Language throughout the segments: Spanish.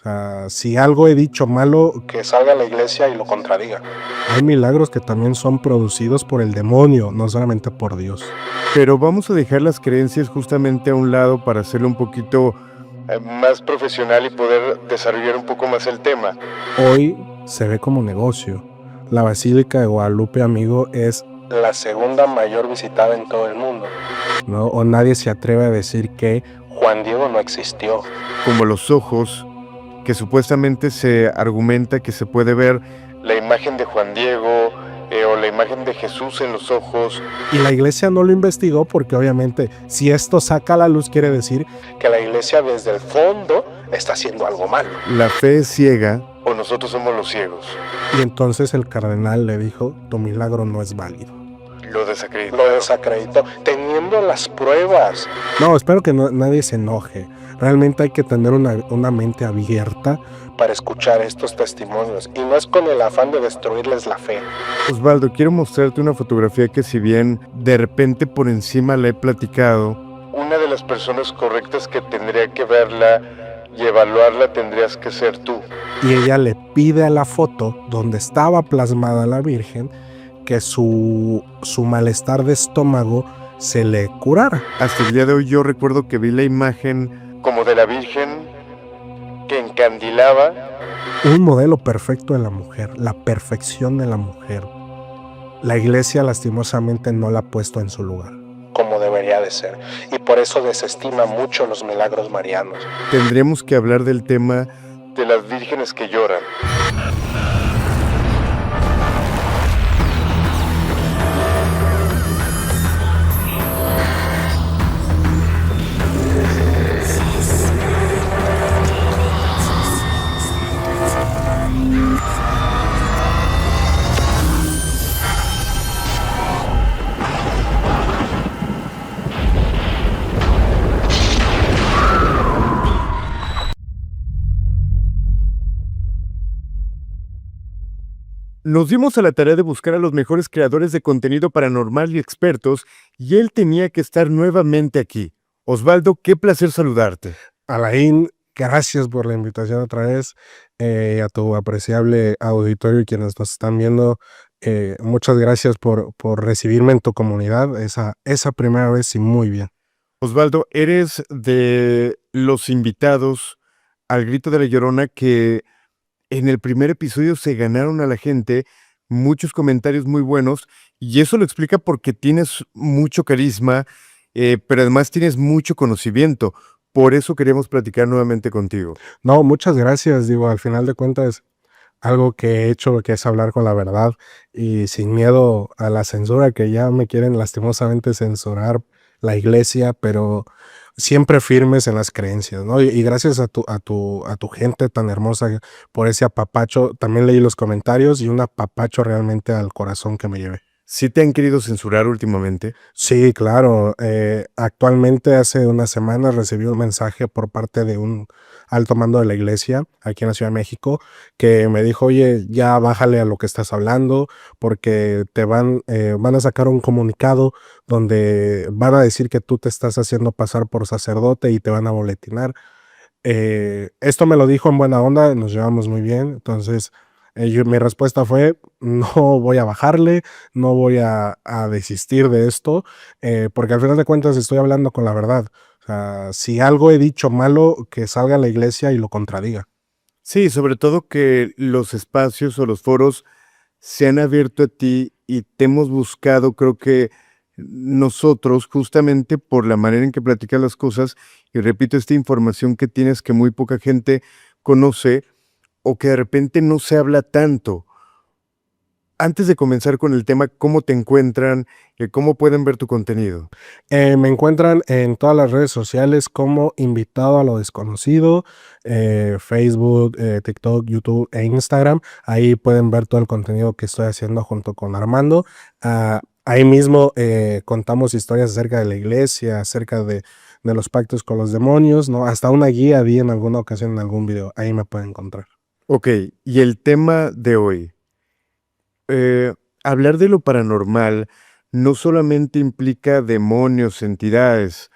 sea, si algo he dicho malo, que salga a la iglesia y lo contradiga. Hay milagros que también son producidos por el demonio, no solamente por Dios. Pero vamos a dejar las creencias justamente a un lado para hacerlo un poquito más profesional y poder desarrollar un poco más el tema. Hoy se ve como negocio. La Basílica de Guadalupe, amigo, es la segunda mayor visitada en todo el mundo, ¿no? O nadie se atreve a decir que Juan Diego no existió. Como los ojos, que supuestamente se argumenta que se puede ver la imagen de Juan Diego o la imagen de Jesús en los ojos. Y la iglesia no lo investigó porque obviamente si esto saca a la luz quiere decir que la iglesia desde el fondo está haciendo algo malo. La fe es ciega o nosotros somos los ciegos. Y entonces el cardenal le dijo, tu milagro no es válido. Lo desacreditó. Lo desacreditó, teniendo las pruebas. No, espero que nadie se enoje. Realmente hay que tener una mente abierta para escuchar estos testimonios. Y no es con el afán de destruirles la fe. Osvaldo, quiero mostrarte una fotografía que si bien de repente por encima la he platicado, una de las personas correctas que tendría que verla y evaluarla tendrías que ser tú. Y ella le pide a la foto donde estaba plasmada la Virgen que su malestar de estómago se le curara. Hasta el día de hoy yo recuerdo que vi la imagen como de la Virgen que encandilaba. Un modelo perfecto de la mujer, la perfección de la mujer. La iglesia lastimosamente no la ha puesto en su lugar, como debería de ser. Y por eso desestima mucho los milagros marianos. Tendríamos que hablar del tema de las vírgenes que lloran. Nos dimos a la tarea de buscar a los mejores creadores de contenido paranormal y expertos, y él tenía que estar nuevamente aquí. Osvaldo, qué placer saludarte. Alain, gracias por la invitación otra vez, a tu apreciable auditorio y quienes nos están viendo. Muchas gracias por recibirme en tu comunidad esa primera vez y muy bien. Osvaldo, eres de los invitados al Grito de la Llorona que en el primer episodio se ganaron a la gente muchos comentarios muy buenos, y eso lo explica porque tienes mucho carisma, pero además tienes mucho conocimiento. Por eso queríamos platicar nuevamente contigo. No, muchas gracias. Digo, al final de cuentas, algo que he hecho que es hablar con la verdad y sin miedo a la censura, que ya me quieren lastimosamente censurar la iglesia, pero siempre firmes en las creencias, ¿no? Y gracias a tu gente tan hermosa por ese apapacho. También leí los comentarios y un apapacho realmente al corazón que me llevé. ¿Sí te han querido censurar últimamente? Sí, claro. Actualmente hace unas semanas recibí un mensaje por parte de un alto mando de la iglesia aquí en la Ciudad de México que me dijo, oye, ya bájale a lo que estás hablando porque te van a sacar un comunicado donde van a decir que tú te estás haciendo pasar por sacerdote y te van a boletinar. Esto me lo dijo en buena onda, nos llevamos muy bien, entonces mi respuesta fue, no voy a bajarle, no voy a desistir de esto, porque al final de cuentas estoy hablando con la verdad. O sea, si algo he dicho malo, que salga a la iglesia y lo contradiga. Sí, sobre todo que los espacios o los foros se han abierto a ti y te hemos buscado, creo que nosotros, justamente por la manera en que platicas las cosas, y repito, esta información que tienes que muy poca gente conoce o que de repente no se habla tanto. Antes de comenzar con el tema, ¿cómo te encuentran? ¿Cómo pueden ver tu contenido? Me encuentran en todas las redes sociales como Invitado a lo Desconocido, Facebook, TikTok, YouTube e Instagram. Ahí pueden ver todo el contenido que estoy haciendo junto con Armando. Ahí mismo contamos historias acerca de la iglesia, acerca de los pactos con los demonios, ¿no? Hasta una guía di en alguna ocasión en algún video. Ahí me pueden encontrar. Ok, y el tema de hoy. Hablar de lo paranormal no solamente implica demonios, entidades.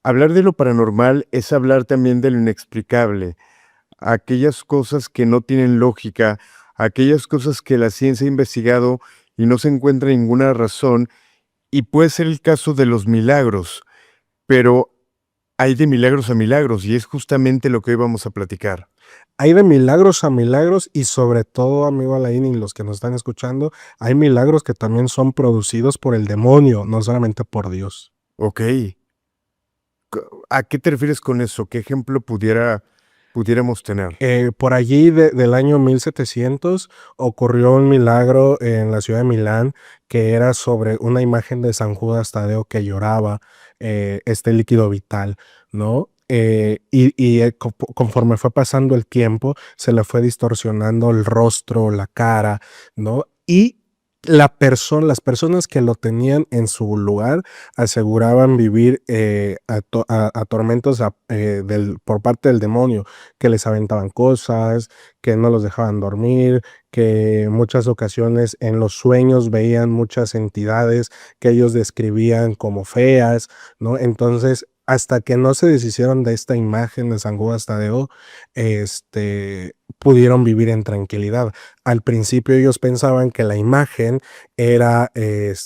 Hablar de lo paranormal es hablar también de lo inexplicable. aquellas cosas que no tienen lógica, aquellas cosas que la ciencia ha investigado y no se encuentra ninguna razón, y puede ser el caso de los milagros, pero hay de milagros a milagros, y es justamente lo que hoy vamos a platicar. Hay de milagros a milagros y sobre todo, amigo Alain, y los que nos están escuchando, hay milagros que también son producidos por el demonio, no solamente por Dios. Ok. ¿A qué te refieres con eso? ¿Qué ejemplo pudiéramos tener? Por allí del año 1700 ocurrió un milagro en la ciudad de Milán que era sobre una imagen de San Judas Tadeo que lloraba este líquido vital, ¿no? Conforme fue pasando el tiempo, se le fue distorsionando el rostro, la cara, ¿no? Y las personas que lo tenían en su lugar aseguraban vivir a tormentos por parte del demonio, que les aventaban cosas, que no los dejaban dormir, que en muchas ocasiones en los sueños veían muchas entidades que ellos describían como feas, ¿no? Entonces, hasta que no se deshicieron de esta imagen de San Judas Tadeo, pudieron vivir en tranquilidad. Al principio ellos pensaban que la imagen era el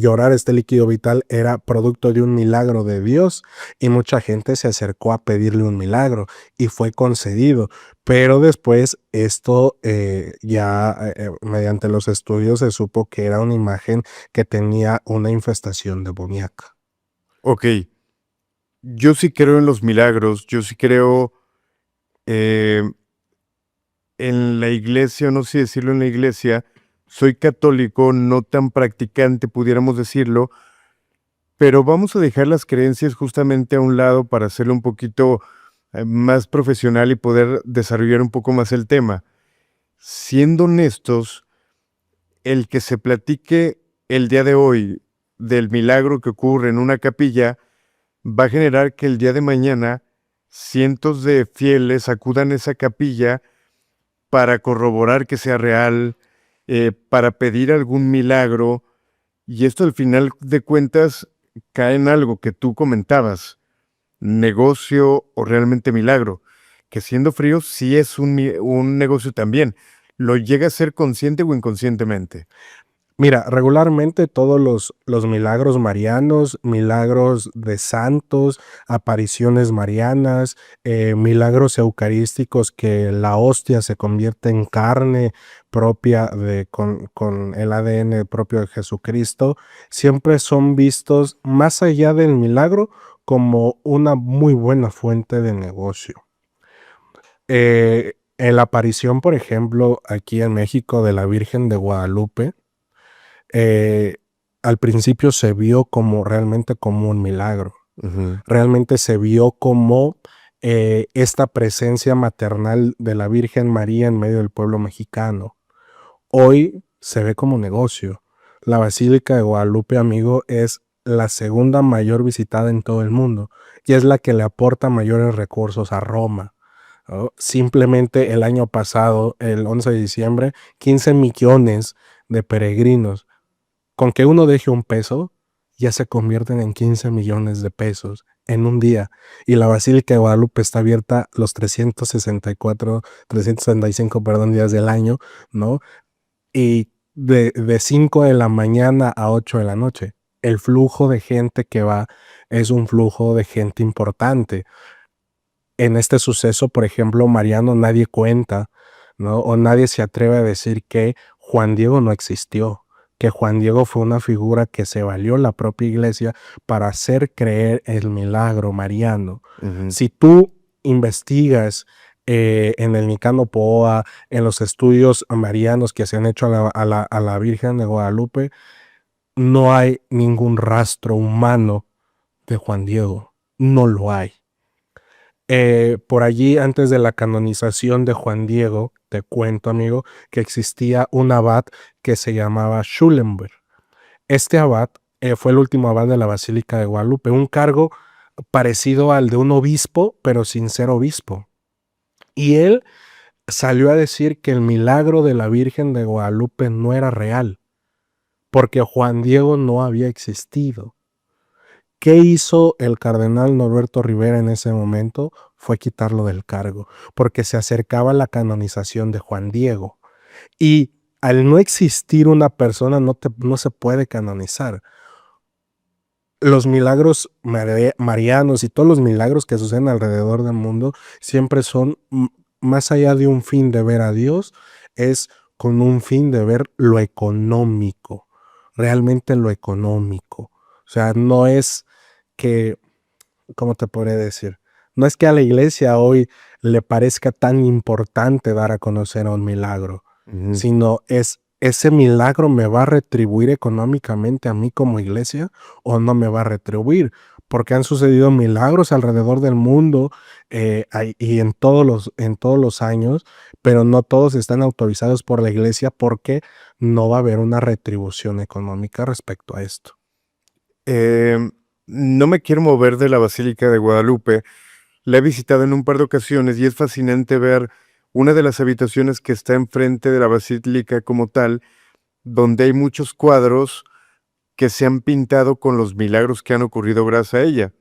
llorar este líquido vital era producto de un milagro de Dios y mucha gente se acercó a pedirle un milagro y fue concedido. Pero después esto mediante los estudios se supo que era una imagen que tenía una infestación demoníaca. Ok, yo sí creo en los milagros, yo sí creo eh, en la iglesia, no sé decirlo en la iglesia, soy católico, no tan practicante, pudiéramos decirlo, pero vamos a dejar las creencias justamente a un lado para hacerlo un poquito más profesional y poder desarrollar un poco más el tema. Siendo honestos, el que se platique el día de hoy del milagro que ocurre en una capilla va a generar que el día de mañana cientos de fieles acudan a esa capilla para corroborar que sea real, para pedir algún milagro, y esto al final de cuentas cae en algo que tú comentabas, negocio o realmente milagro, que siendo frío sí es un negocio también. ¿Lo llega a ser consciente o inconscientemente? Mira, regularmente todos los milagros marianos, milagros de santos, apariciones marianas, milagros eucarísticos que la hostia se convierte en carne propia con el ADN propio de Jesucristo, siempre son vistos más allá del milagro como una muy buena fuente de negocio. En la aparición, por ejemplo, aquí en México de la Virgen de Guadalupe, eh, al principio se vio como realmente como un milagro. Ujú. Realmente se vio como esta presencia maternal de la Virgen María en medio del pueblo mexicano. Hoy se ve como negocio. La Basílica de Guadalupe, amigo, es la segunda mayor visitada en todo el mundo y es la que le aporta mayores recursos a Roma, ¿no? Simplemente el año pasado, el 11 de diciembre, 15 millones de peregrinos. Con que uno deje un peso, ya se convierten en 15 millones de pesos en un día. Y la Basílica de Guadalupe está abierta los 365, perdón, días del año, ¿no? Y de 5 de la mañana a 8 de la noche. El flujo de gente que va es un flujo de gente importante. En este suceso, por ejemplo, Mariano nadie cuenta, ¿no? O nadie se atreve a decir que Juan Diego no existió, que Juan Diego fue una figura que se valió la propia iglesia para hacer creer el milagro mariano. Ujú. Si tú investigas en el Nicano Poa, en los estudios marianos que se han hecho a la Virgen de Guadalupe, no hay ningún rastro humano de Juan Diego. No lo hay. Por allí, antes de la canonización de Juan Diego, te cuento, amigo, que existía un abad que se llamaba Schulenberg. Este abad fue el último abad de la Basílica de Guadalupe, un cargo parecido al de un obispo, pero sin ser obispo. Y él salió a decir que el milagro de la Virgen de Guadalupe no era real, porque Juan Diego no había existido. ¿Qué hizo el cardenal Norberto Rivera en ese momento? fue quitarlo del cargo, porque se acercaba la canonización de Juan Diego. Y al no existir una persona, no se puede canonizar. Los milagros marianos y todos los milagros que suceden alrededor del mundo siempre son, más allá de un fin de ver a Dios, es con un fin de ver lo económico, realmente lo económico. O sea, no es que, ¿cómo te podría decir? No es que a la iglesia hoy le parezca tan importante dar a conocer a un milagro, sino es ese milagro me va a retribuir económicamente a mí como iglesia o no me va a retribuir, porque han sucedido milagros alrededor del mundo y en todos los años, pero no todos están autorizados por la iglesia porque no va a haber una retribución económica respecto a esto. No me quiero mover de la Basílica de Guadalupe. La he visitado en un par de ocasiones y es fascinante ver una de las habitaciones que está enfrente de la basílica como tal, donde hay muchos cuadros que se han pintado con los milagros que han ocurrido gracias a ella.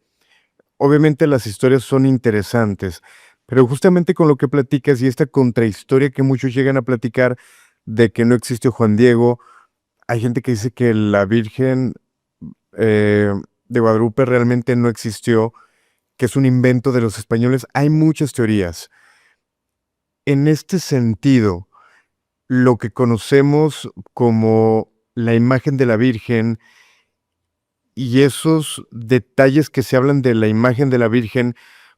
Obviamente las historias son interesantes, pero justamente con lo que platicas y esta contrahistoria que muchos llegan a platicar de que no existió Juan Diego, hay gente que dice que la Virgen de Guadalupe realmente no existió, que es un invento de los españoles. Hay muchas teorías. En este sentido, lo que conocemos como la imagen de la Virgen y esos detalles que se hablan de la imagen de la Virgen,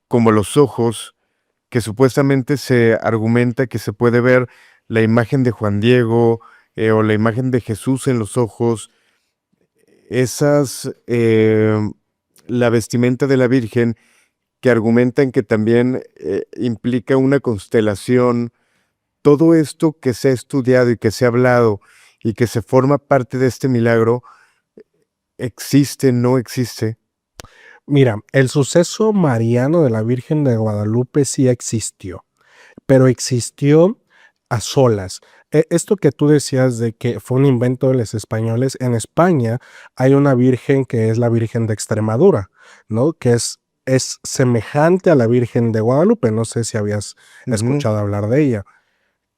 como los ojos, que supuestamente se argumenta que se puede ver la imagen de Juan Diego o la imagen de Jesús en los ojos, la vestimenta de la Virgen, que argumentan que también implica una constelación. Todo esto que se ha estudiado y que se ha hablado y que se forma parte de este milagro, ¿existe, no existe? Mira, el suceso mariano de la Virgen de Guadalupe sí existió, pero existió a solas. Esto que tú decías de que fue un invento de los españoles, en España hay una virgen que es la Virgen de Extremadura, ¿no? Que es semejante a la Virgen de Guadalupe. No sé si habías escuchado hablar de ella.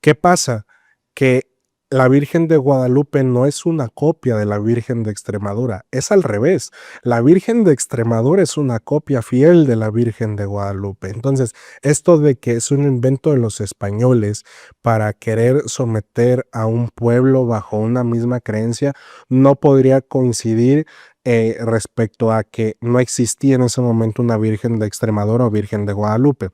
¿Qué pasa? Que la Virgen de Guadalupe no es una copia de la Virgen de Extremadura, es al revés. La Virgen de Extremadura es una copia fiel de la Virgen de Guadalupe. Entonces, esto de que es un invento de los españoles para querer someter a un pueblo bajo una misma creencia, no podría coincidir respecto a que no existía en ese momento una Virgen de Extremadura o Virgen de Guadalupe.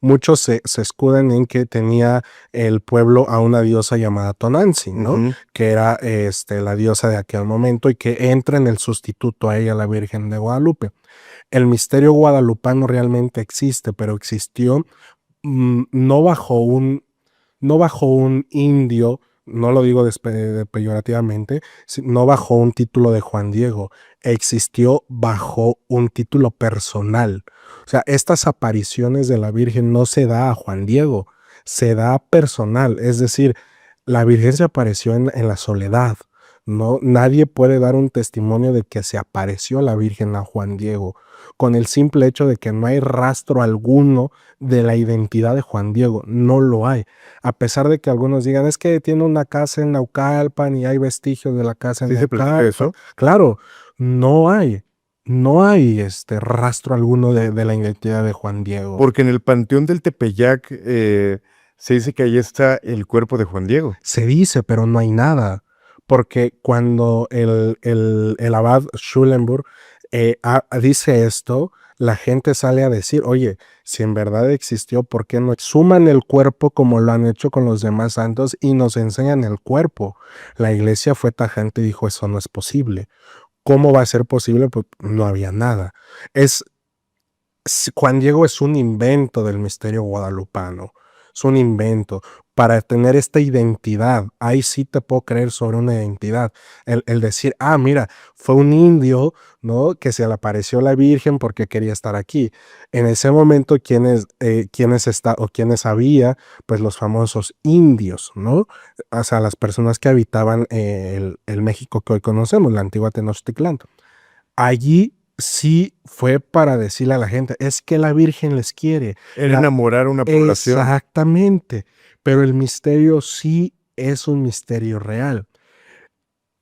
Muchos se escudan en que tenía el pueblo a una diosa llamada Tonantzin, ¿no? Que era la diosa de aquel momento y que entra en el sustituto a ella, la Virgen de Guadalupe. El misterio guadalupano realmente existe, pero existió no bajo un indio, no lo digo peyorativamente, no bajo un título de Juan Diego, existió bajo un título personal. O sea, estas apariciones de la Virgen no se da a Juan Diego, se da personal, es decir, la Virgen se apareció en la soledad. No, nadie puede dar un testimonio de que se apareció la Virgen a Juan Diego, con el simple hecho de que no hay rastro alguno de la identidad de Juan Diego, no lo hay. A pesar de que algunos digan, es que tiene una casa en Naucalpan y hay vestigios de la casa en ¿Sí se platica Naucalpan. eso? Claro, no hay rastro alguno de la identidad de Juan Diego. Porque en el Panteón del Tepeyac se dice que ahí está el cuerpo de Juan Diego. Se dice, pero no hay nada. Porque cuando el abad Schulenburg dice esto, la gente sale a decir, oye, si en verdad existió, ¿por qué no exhuman el cuerpo como lo han hecho con los demás santos y nos enseñan el cuerpo? La iglesia fue tajante y dijo, eso no es posible. ¿Cómo va a ser posible? Pues no había nada. Juan Diego es un invento del misterio guadalupano. Es un invento para tener esta identidad. Ahí sí te puedo creer sobre una identidad. El decir, mira, fue un indio, ¿no? Que se le apareció la Virgen porque quería estar aquí. En ese momento, ¿quiénes había? Pues los famosos indios, ¿no? O sea, las personas que habitaban el México que hoy conocemos, la antigua Tenochtitlán. Allí sí fue para decirle a la gente, es que la Virgen les quiere. Era enamorar a una población. Exactamente, pero el misterio sí es un misterio real.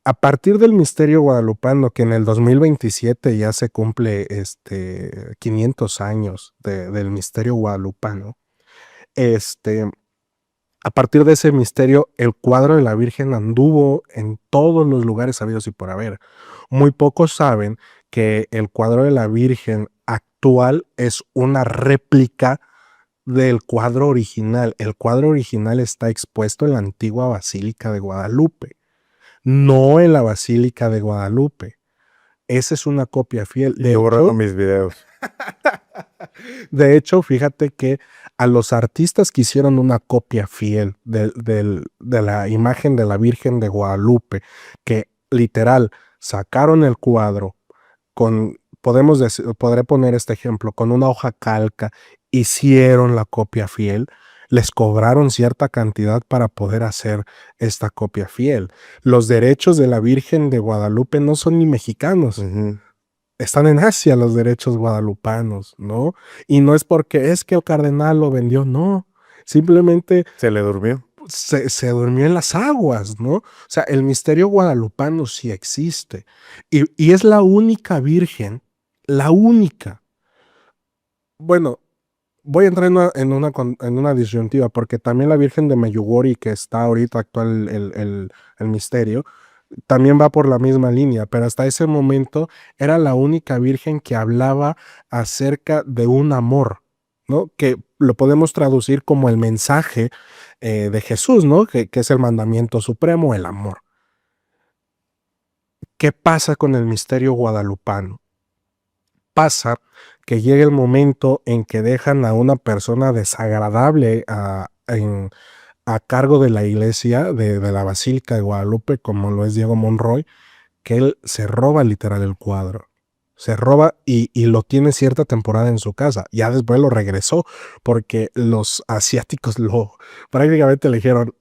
A partir del misterio guadalupano, que en el 2027 ya se cumple 500 años del misterio guadalupano, a partir de ese misterio, el cuadro de la Virgen anduvo en todos los lugares habidos y por haber. Muy pocos saben que el cuadro de la Virgen actual es una réplica del cuadro original. El cuadro original está expuesto en la antigua Basílica de Guadalupe, no en la Basílica de Guadalupe. Esa es una copia fiel. Y yo borrando mis videos. De hecho, fíjate que a los artistas que hicieron una copia fiel de la imagen de la Virgen de Guadalupe, que literal sacaron el cuadro con, podré poner este ejemplo, con una hoja calca, hicieron la copia fiel, les cobraron cierta cantidad para poder hacer esta copia fiel. Los derechos de la Virgen de Guadalupe no son ni mexicanos. Ujú. Están en Asia los derechos guadalupanos, ¿no? Y no es porque es que el cardenal lo vendió, no. Simplemente Se le durmió. se durmió en las aguas, ¿no? O sea, el misterio guadalupano sí existe. Y es la única virgen, la única. Bueno, voy a entrar en una disyuntiva, porque también la Virgen de Meyugori, que está ahorita actual el misterio, también va por la misma línea, pero hasta ese momento era la única virgen que hablaba acerca de un amor, ¿no? Que lo podemos traducir como el mensaje de Jesús, ¿no? Que es el mandamiento supremo, el amor. ¿Qué pasa con el misterio guadalupano? Pasa que llega el momento en que dejan a una persona desagradable a cargo de la iglesia, de la Basílica de Guadalupe, como lo es Diego Monroy, que él se roba literal el cuadro. Se roba y lo tiene cierta temporada en su casa. Ya después lo regresó porque los asiáticos prácticamente le dijeron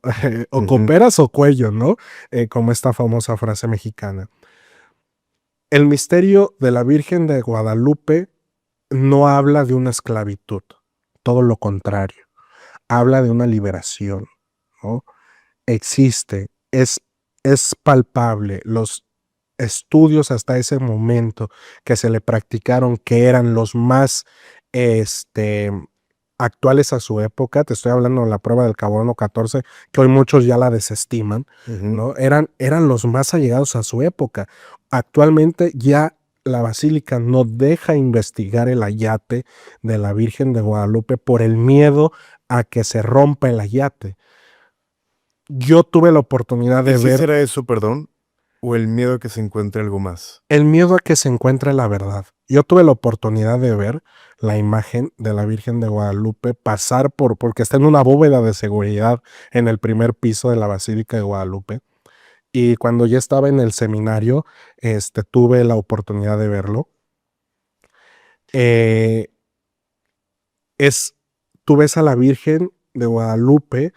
o cooperas o cuello, ¿no? Como esta famosa frase mexicana. El misterio de la Virgen de Guadalupe no habla de una esclavitud, todo lo contrario. Habla de una liberación, ¿no? Existe, es palpable. Los estudios hasta ese momento que se le practicaron, que eran los más actuales a su época, te estoy hablando de la prueba del carbono 14, que hoy muchos ya la desestiman, ¿no? Eran los más allegados a su época. Actualmente ya la basílica no deja investigar el ayate de la Virgen de Guadalupe por el miedo a que se rompa el ayate. Yo tuve la oportunidad de ¿Y si ver será eso, perdón? ¿O el miedo a que se encuentre algo más? el miedo a que se encuentre la verdad. Yo tuve la oportunidad de ver la imagen de la Virgen de Guadalupe pasar porque está en una bóveda de seguridad en el primer piso de la Basílica de Guadalupe. Y cuando ya estaba en el seminario, tuve la oportunidad de verlo. Tú ves a la Virgen de Guadalupe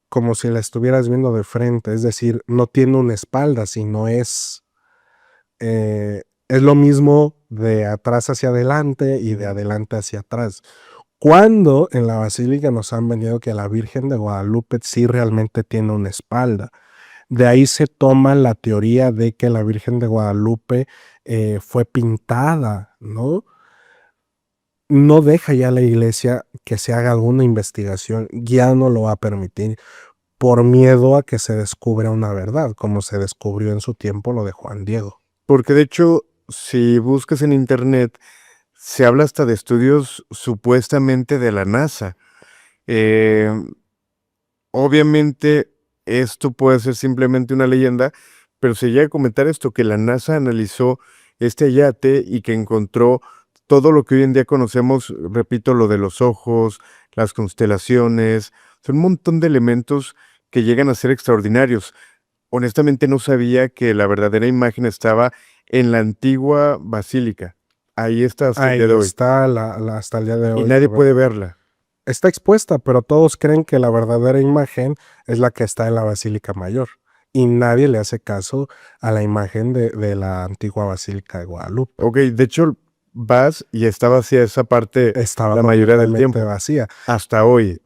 como si la estuvieras viendo de frente, es decir, no tiene una espalda, sino es lo mismo de atrás hacia adelante y de adelante hacia atrás. Cuando en la basílica nos han vendido que la Virgen de Guadalupe sí realmente tiene una espalda. De ahí se toma la teoría de que la Virgen de Guadalupe fue pintada, ¿no? No deja ya la iglesia que se haga alguna investigación, ya no lo va a permitir por miedo a que se descubra una verdad, como se descubrió en su tiempo lo de Juan Diego. Porque de hecho, si buscas en internet, se habla hasta de estudios supuestamente de la NASA. Obviamente, esto puede ser simplemente una leyenda, pero se llega a comentar esto, que la NASA analizó este yate y que encontró todo lo que hoy en día conocemos, repito, lo de los ojos, las constelaciones, son un montón de elementos que llegan a ser extraordinarios. Honestamente no sabía que la verdadera imagen estaba en la antigua basílica. Ahí está hasta el día Ahí de hoy. está hasta el día de Y hoy. nadie puede verla. Está expuesta, pero todos creen que la verdadera imagen es la que está en la Basílica Mayor. y nadie le hace caso a la imagen de la antigua Basílica de Guadalupe. Ok, de hecho, vas y está vacía esa parte Estaba la mayoría del completamente tiempo, vacía. hasta hoy.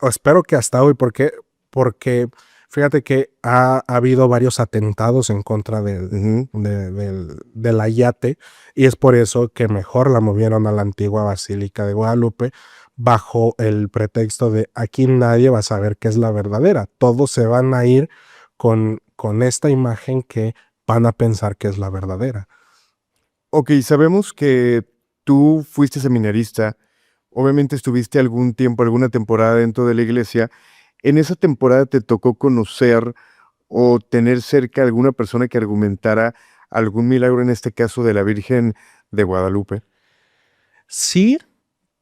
Espero que hasta hoy, porque fíjate que ha habido varios atentados en contra Ujú. del ayate, y es por eso que mejor la movieron a la antigua Basílica de Guadalupe, bajo el pretexto de aquí nadie va a saber qué es la verdadera. Todos se van a ir con esta imagen que van a pensar que es la verdadera. Ok, sabemos que tú fuiste seminarista, obviamente estuviste algún tiempo, alguna temporada dentro de la iglesia. ¿En esa temporada te tocó conocer o tener cerca alguna persona que argumentara algún milagro, en este caso de la Virgen de Guadalupe? Sí,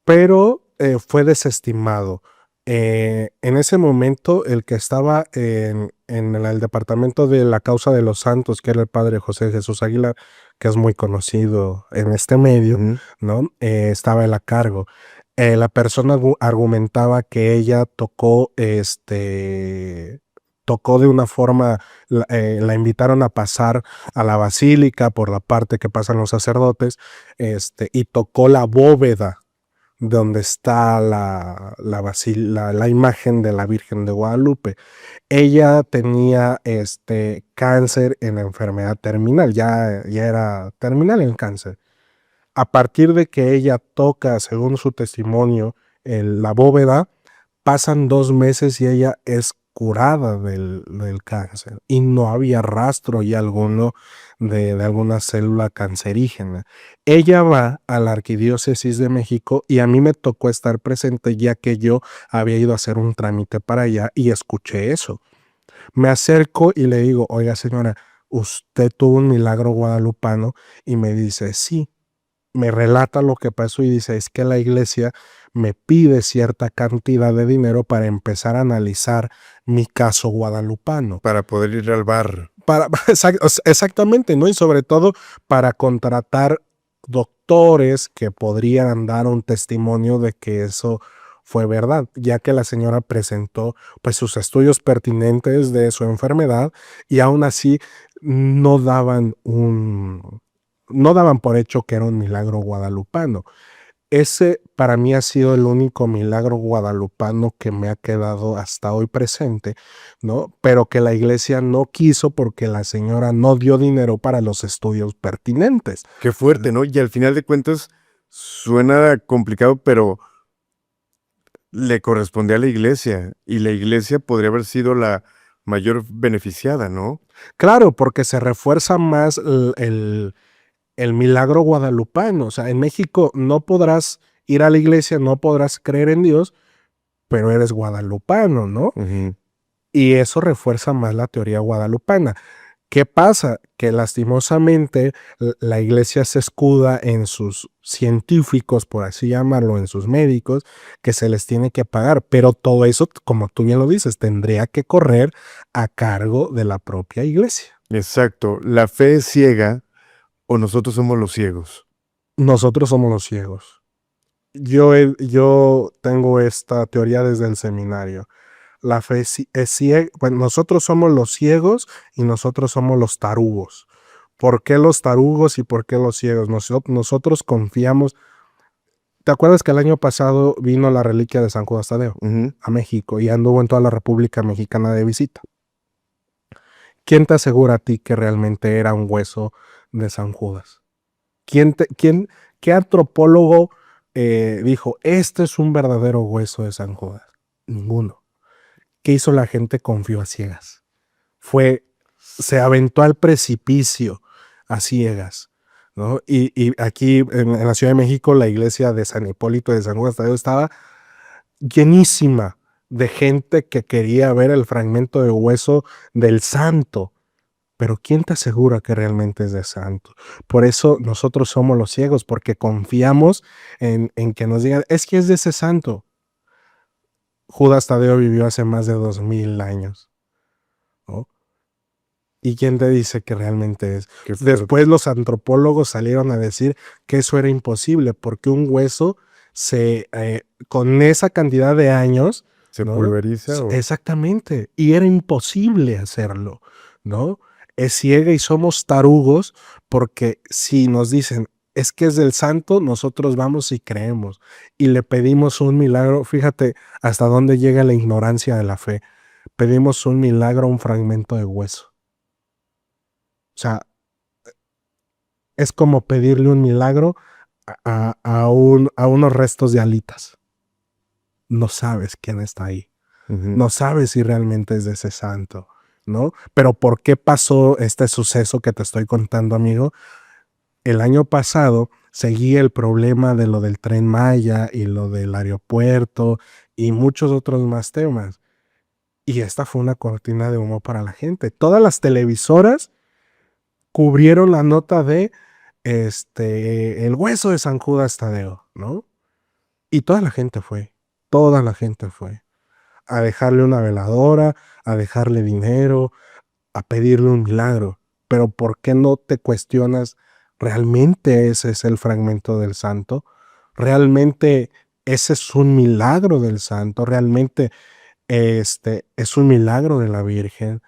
pero fue desestimado. En ese momento, el que estaba en el departamento de la causa de los santos, que era el padre José Jesús Aguilar, que es muy conocido en este medio, Ujú. ¿no? Estaba él a cargo. La persona argumentaba que ella tocó de una forma, la invitaron a pasar a la basílica por la parte que pasan los sacerdotes, y tocó la bóveda donde está la imagen de la Virgen de Guadalupe. Ella tenía cáncer en la enfermedad terminal, ya era terminal el cáncer. A partir de que ella toca, según su testimonio, la bóveda, pasan 2 meses y ella es curada del cáncer y no había rastro ya alguno de alguna célula cancerígena. Ella va a la Arquidiócesis de México y a mí me tocó estar presente, ya que yo había ido a hacer un trámite para allá y escuché eso. Me acerco y le digo, oiga señora, ¿usted tuvo un milagro guadalupano? Y me dice, sí. Me relata lo que pasó y dice, es que la iglesia me pide cierta cantidad de dinero para empezar a analizar mi caso guadalupano. Para poder ir al bar. Exactamente, ¿no? Y sobre todo para contratar doctores que podrían dar un testimonio de que eso fue verdad, ya que la señora presentó pues sus estudios pertinentes de su enfermedad y aún así no daban no daban por hecho que era un milagro guadalupano. Ese para mí ha sido el único milagro guadalupano que me ha quedado hasta hoy presente, ¿no? Pero que la iglesia no quiso porque la señora no dio dinero para los estudios pertinentes. Qué fuerte, ¿no? Y al final de cuentas suena complicado, pero le corresponde a la iglesia y la iglesia podría haber sido la mayor beneficiada, ¿no? Claro, porque se refuerza más el milagro guadalupano. O sea, en México no podrás ir a la iglesia, no podrás creer en Dios, pero eres guadalupano, ¿no? Ujú. Y eso refuerza más la teoría guadalupana. ¿Qué pasa? Que lastimosamente la iglesia se escuda en sus científicos, por así llamarlo, en sus médicos, que se les tiene que pagar, pero todo eso, como tú bien lo dices, tendría que correr a cargo de la propia iglesia. Exacto. ¿La fe es ciega o nosotros somos los ciegos? Nosotros somos los ciegos. Yo tengo esta teoría desde el seminario. La fe es ciega. Bueno, nosotros somos los ciegos y nosotros somos los tarugos. ¿Por qué los tarugos y por qué los ciegos? Nosotros confiamos. ¿Te acuerdas que el año pasado vino la reliquia de San Judas Tadeo Ujú. a México y anduvo en toda la República Mexicana de visita? ¿Quién te asegura a ti que realmente era un hueso de San Judas? ¿Qué antropólogo dijo, este es un verdadero hueso de San Judas? Ninguno. ¿Qué hizo la gente? Confió a ciegas. Se aventó al precipicio a ciegas, ¿no? Y aquí en la Ciudad de México, la iglesia de San Hipólito de San Juan Tadeo estaba llenísima de gente que quería ver el fragmento de hueso del santo. Pero ¿quién te asegura que realmente es de santo? Por eso nosotros somos los ciegos, porque confiamos en que nos digan, es que es de ese santo. Judas Tadeo vivió hace más de 2000 años, ¿no? ¿Y quién te dice que realmente es? Qué fuerte. Después los antropólogos salieron a decir que eso era imposible, porque un hueso con esa cantidad de años Se ¿no? pulveriza o... Exactamente. Y era imposible hacerlo, ¿no? Es ciega y somos tarugos porque si nos dicen, es que es del santo, nosotros vamos y creemos y le pedimos un milagro. Fíjate hasta dónde llega la ignorancia de la fe. Pedimos un milagro, un fragmento de hueso. O sea, es como pedirle un milagro a unos restos de alitas. No sabes quién está ahí. No sabes si realmente es de ese santo, ¿no? Pero ¿por qué pasó este suceso que te estoy contando, amigo? El año pasado seguí el problema de lo del Tren Maya y lo del aeropuerto y muchos otros más temas. Y esta fue una cortina de humo para la gente. Todas las televisoras cubrieron la nota de el hueso de San Judas Tadeo, ¿no? Y toda la gente fue a dejarle una veladora, a dejarle dinero, a pedirle un milagro. Pero ¿por qué no te cuestionas, realmente ese es el fragmento del santo? ¿Realmente ese es un milagro del santo? ¿Realmente es un milagro de la Virgen?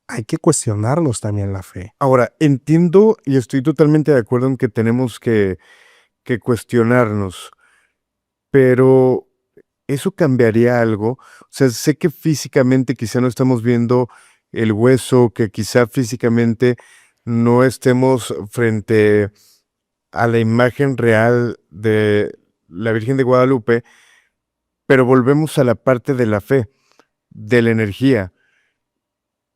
Hay que cuestionarnos también la fe. Ahora, entiendo y estoy totalmente de acuerdo en que tenemos que cuestionarnos, pero ¿eso cambiaría algo? O sea, sé que físicamente quizá no estamos viendo el hueso, que quizá físicamente no estemos frente a la imagen real de la Virgen de Guadalupe, pero volvemos a la parte de la fe, de la energía,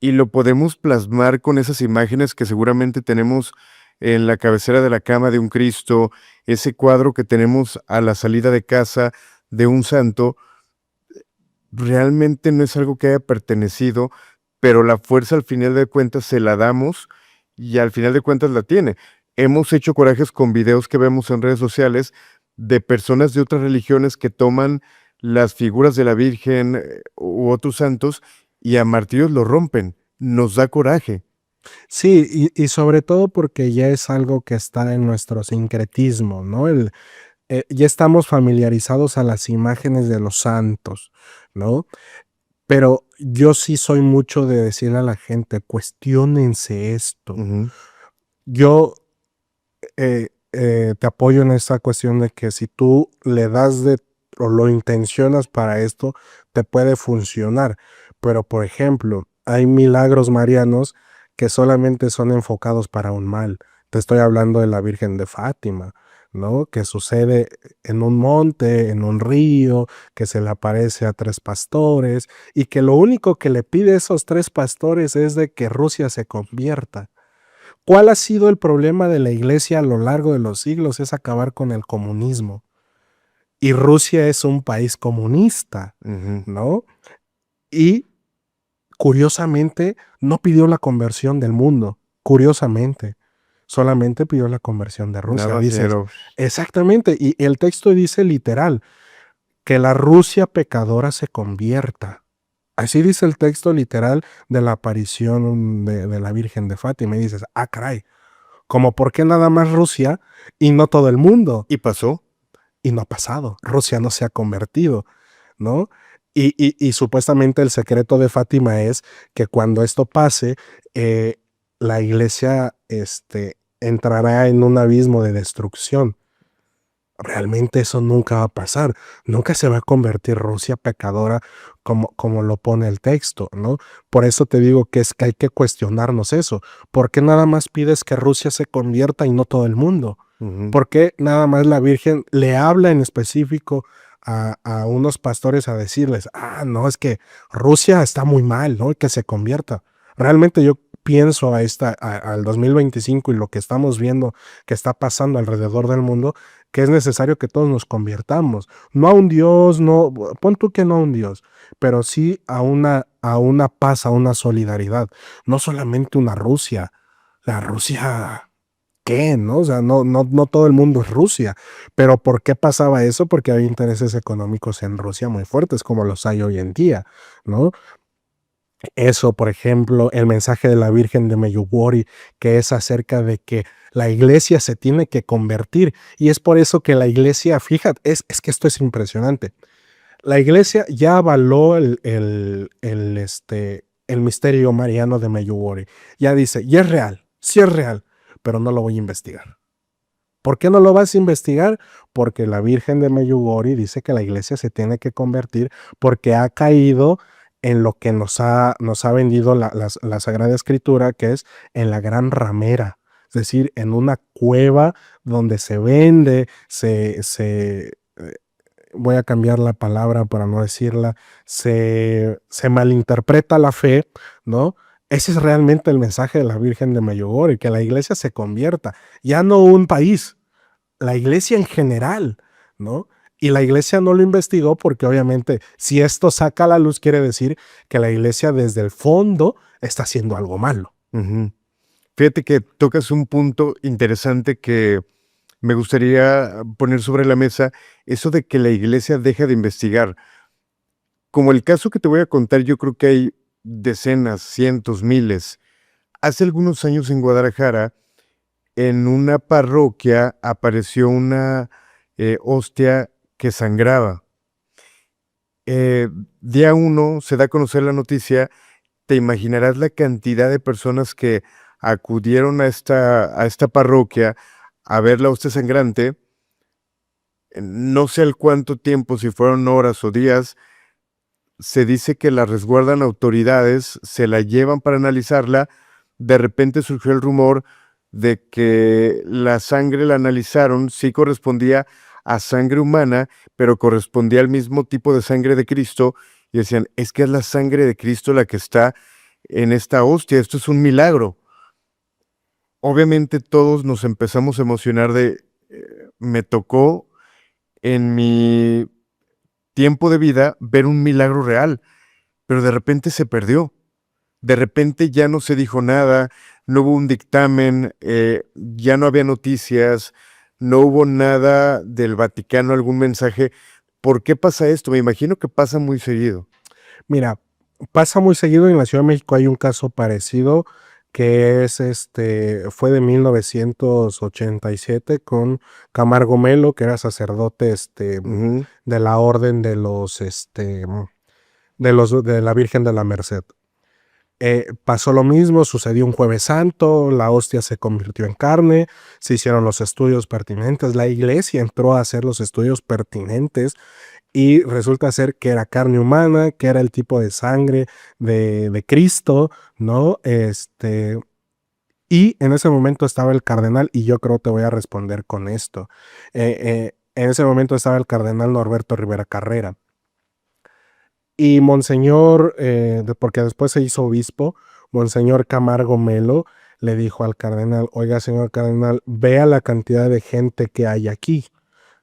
y lo podemos plasmar con esas imágenes que seguramente tenemos en la cabecera de la cama de un Cristo, ese cuadro que tenemos a la salida de casa de un santo. Realmente no es algo que haya pertenecido, pero la fuerza al final de cuentas se la damos y al final de cuentas la tiene. Hemos hecho corajes con videos que vemos en redes sociales de personas de otras religiones que toman las figuras de la Virgen u otros santos y a martillos lo rompen. Nos da coraje. Sí, y sobre todo porque ya es algo que está en nuestro sincretismo, ¿no? Ya estamos familiarizados a las imágenes de los santos, ¿no? Pero yo sí soy mucho de decirle a la gente, cuestiónense esto. Ujú, Yo te apoyo en esa cuestión de que si tú le das o lo intencionas para esto, te puede funcionar. Pero, por ejemplo, hay milagros marianos que solamente son enfocados para un mal. Te estoy hablando de la Virgen de Fátima, ¿no? Que sucede en un monte, en un río, que se le aparece a 3 pastores y que lo único que le pide a esos 3 pastores es de que Rusia se convierta. ¿Cuál ha sido el problema de la iglesia a lo largo de los siglos? Es acabar con el comunismo. Y Rusia es un país comunista, ujú. ¿no? Y curiosamente no pidió la conversión del mundo, curiosamente. Solamente pidió la conversión de Rusia. Nada, Dices, señor. exactamente. Y el texto dice literal, que la Rusia pecadora se convierta. Así dice el texto literal de la aparición de la Virgen de Fátima. Y dices, ah, caray, como por qué nada más Rusia y no todo el mundo. ¿Y pasó? Y no ha pasado. Rusia no se ha convertido, ¿no? Y supuestamente el secreto de Fátima es que cuando esto pase, la iglesia entrará en un abismo de destrucción. Realmente eso nunca va a pasar. Nunca se va a convertir Rusia pecadora como lo pone el texto, ¿no? Por eso te digo que es que hay que cuestionarnos eso. ¿Por qué nada más pides que Rusia se convierta y no todo el mundo? Ujú. ¿Por qué nada más la Virgen le habla en específico a unos pastores a decirles, ah, no, es que Rusia está muy mal, ¿no? Que se convierta. Realmente yo pienso al 2025 y lo que estamos viendo que está pasando alrededor del mundo, que es necesario que todos nos conviertamos. No a un Dios, no, pon tú que no a un Dios, pero sí a una paz, a una solidaridad. No solamente una Rusia. La Rusia, ¿qué? ¿No? O sea, no todo el mundo es Rusia. Pero ¿por qué pasaba eso? Porque había intereses económicos en Rusia muy fuertes, como los hay hoy en día, ¿no? Eso, por ejemplo, el mensaje de la Virgen de Meyugori, que es acerca de que la iglesia se tiene que convertir. Y es por eso que la iglesia, fíjate, es que esto es impresionante. La iglesia ya avaló el misterio mariano de Medjugorje. Ya dice, y es real, sí es real, pero no lo voy a investigar. ¿Por qué no lo vas a investigar? Porque la Virgen de Medjugorje dice que la iglesia se tiene que convertir porque ha caído en lo que nos ha vendido la Sagrada Escritura, que es en la gran ramera, es decir, en una cueva donde se vende, voy a cambiar la palabra para no decirla, se malinterpreta la fe, ¿no? Ese es realmente el mensaje de la Virgen de Medjugorje, que la iglesia se convierta, ya no un país, la iglesia en general, ¿no? Y la iglesia no lo investigó porque obviamente si esto saca a la luz quiere decir que la iglesia desde el fondo está haciendo algo malo. Ujú. Fíjate que tocas un punto interesante que me gustaría poner sobre la mesa, eso de que la iglesia deja de investigar. Como el caso que te voy a contar, yo creo que hay decenas, cientos, miles. Hace algunos años en Guadalajara, en una parroquia apareció una hostia que sangraba. Día uno se da a conocer la noticia, te imaginarás la cantidad de personas que acudieron a esta parroquia a ver la hostia sangrante. No sé al cuánto tiempo, si fueron horas o días, se dice que la resguardan autoridades, se la llevan para analizarla. De repente surgió el rumor de que la sangre la analizaron, sí correspondía a sangre humana, pero correspondía al mismo tipo de sangre de Cristo, y decían, es que es la sangre de Cristo la que está en esta hostia, esto es un milagro. Obviamente todos nos empezamos a emocionar me tocó en mi tiempo de vida ver un milagro real, pero de repente se perdió. De repente ya no se dijo nada, no hubo un dictamen, ya no había noticias, no hubo nada del Vaticano, algún mensaje. ¿Por qué pasa esto? Me imagino que pasa muy seguido. Mira, pasa muy seguido. En la Ciudad de México hay un caso parecido que es fue de 1987 con Camargo Melo, que era sacerdote Ujú. de la orden de de la Virgen de la Merced. Pasó lo mismo, sucedió un Jueves Santo, la hostia se convirtió en carne, se hicieron los estudios pertinentes, la iglesia entró a hacer los estudios pertinentes y resulta ser que era carne humana, que era el tipo de sangre de Cristo, ¿no? Y en ese momento estaba el cardenal, y yo creo te voy a responder con esto. En ese momento estaba el cardenal Norberto Rivera Carrera. Y Monseñor, porque después se hizo obispo, Monseñor Camargo Melo le dijo al cardenal, oiga, señor cardenal, vea la cantidad de gente que hay aquí,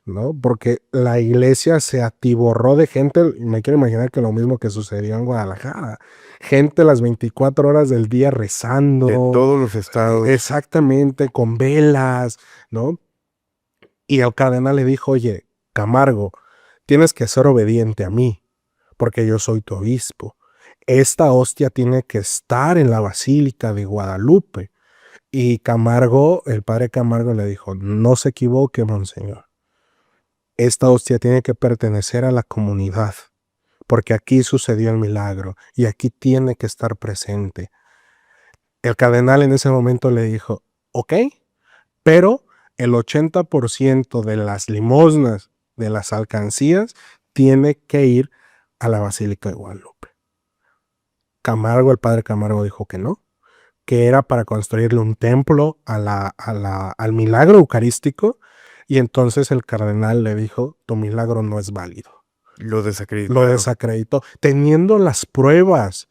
¿no? Porque la iglesia se atiborró de gente, me quiero imaginar que lo mismo que sucedió en Guadalajara, gente las 24 horas del día De rezando, todos los estados. exactamente, con velas, ¿no? Y el cardenal le dijo, oye, Camargo, tienes que ser obediente a mí, porque yo soy tu obispo. Esta hostia tiene que estar en la Basílica de Guadalupe. Y Camargo, el padre Camargo le dijo, no se equivoque, monseñor. Esta hostia tiene que pertenecer a la comunidad, porque aquí sucedió el milagro y aquí tiene que estar presente. El cardenal en ese momento le dijo, ok, pero el 80% de las limosnas, de las alcancías, tiene que ir a la Basílica de Guadalupe. Camargo, el padre Camargo dijo que no, que era para construirle un templo al milagro eucarístico, y entonces el cardenal le dijo, tu milagro no es válido. Lo Lo desacreditaron. desacreditó, teniendo las pruebas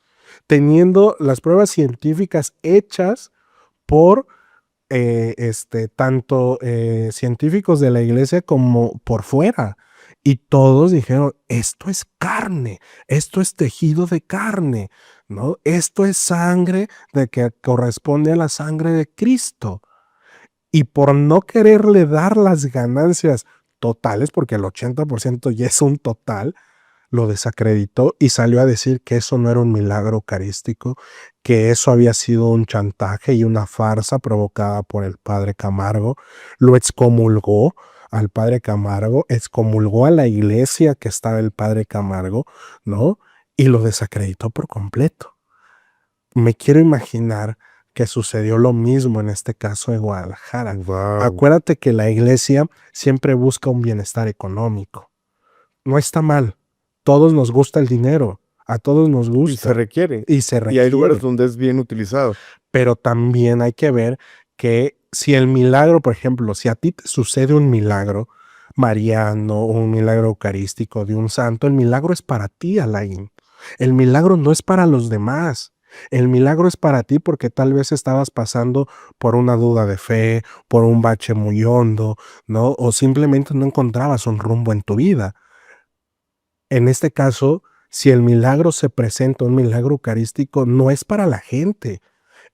científicas hechas por tanto científicos de la iglesia como por fuera. Y todos dijeron, esto es carne, esto es tejido de carne, ¿no? Esto es sangre de que corresponde a la sangre de Cristo. Y por no quererle dar las ganancias totales, porque el 80% ya es un total, lo desacreditó y salió a decir que eso no era un milagro eucarístico, que eso había sido un chantaje y una farsa provocada por el padre Camargo. Lo excomulgó al padre Camargo, excomulgó a la iglesia que estaba el padre Camargo, ¿no? Y lo desacreditó por completo. Me quiero imaginar que sucedió lo mismo en este caso de Guadalajara. Wow. Acuérdate que la iglesia siempre busca un bienestar económico. No está mal. Todos nos gusta el dinero. A todos nos gusta. Y se requiere. Y se Y requiere. hay lugares donde es bien utilizado. Pero también hay que ver que si el milagro, por ejemplo, si a ti te sucede un milagro mariano o un milagro eucarístico de un santo, el milagro es para ti, Alain. El milagro no es para los demás. El milagro es para ti porque tal vez estabas pasando por una duda de fe, por un bache muy hondo, ¿no? O simplemente no encontrabas un rumbo en tu vida. En este caso, si el milagro se presenta, un milagro eucarístico, no es para la gente,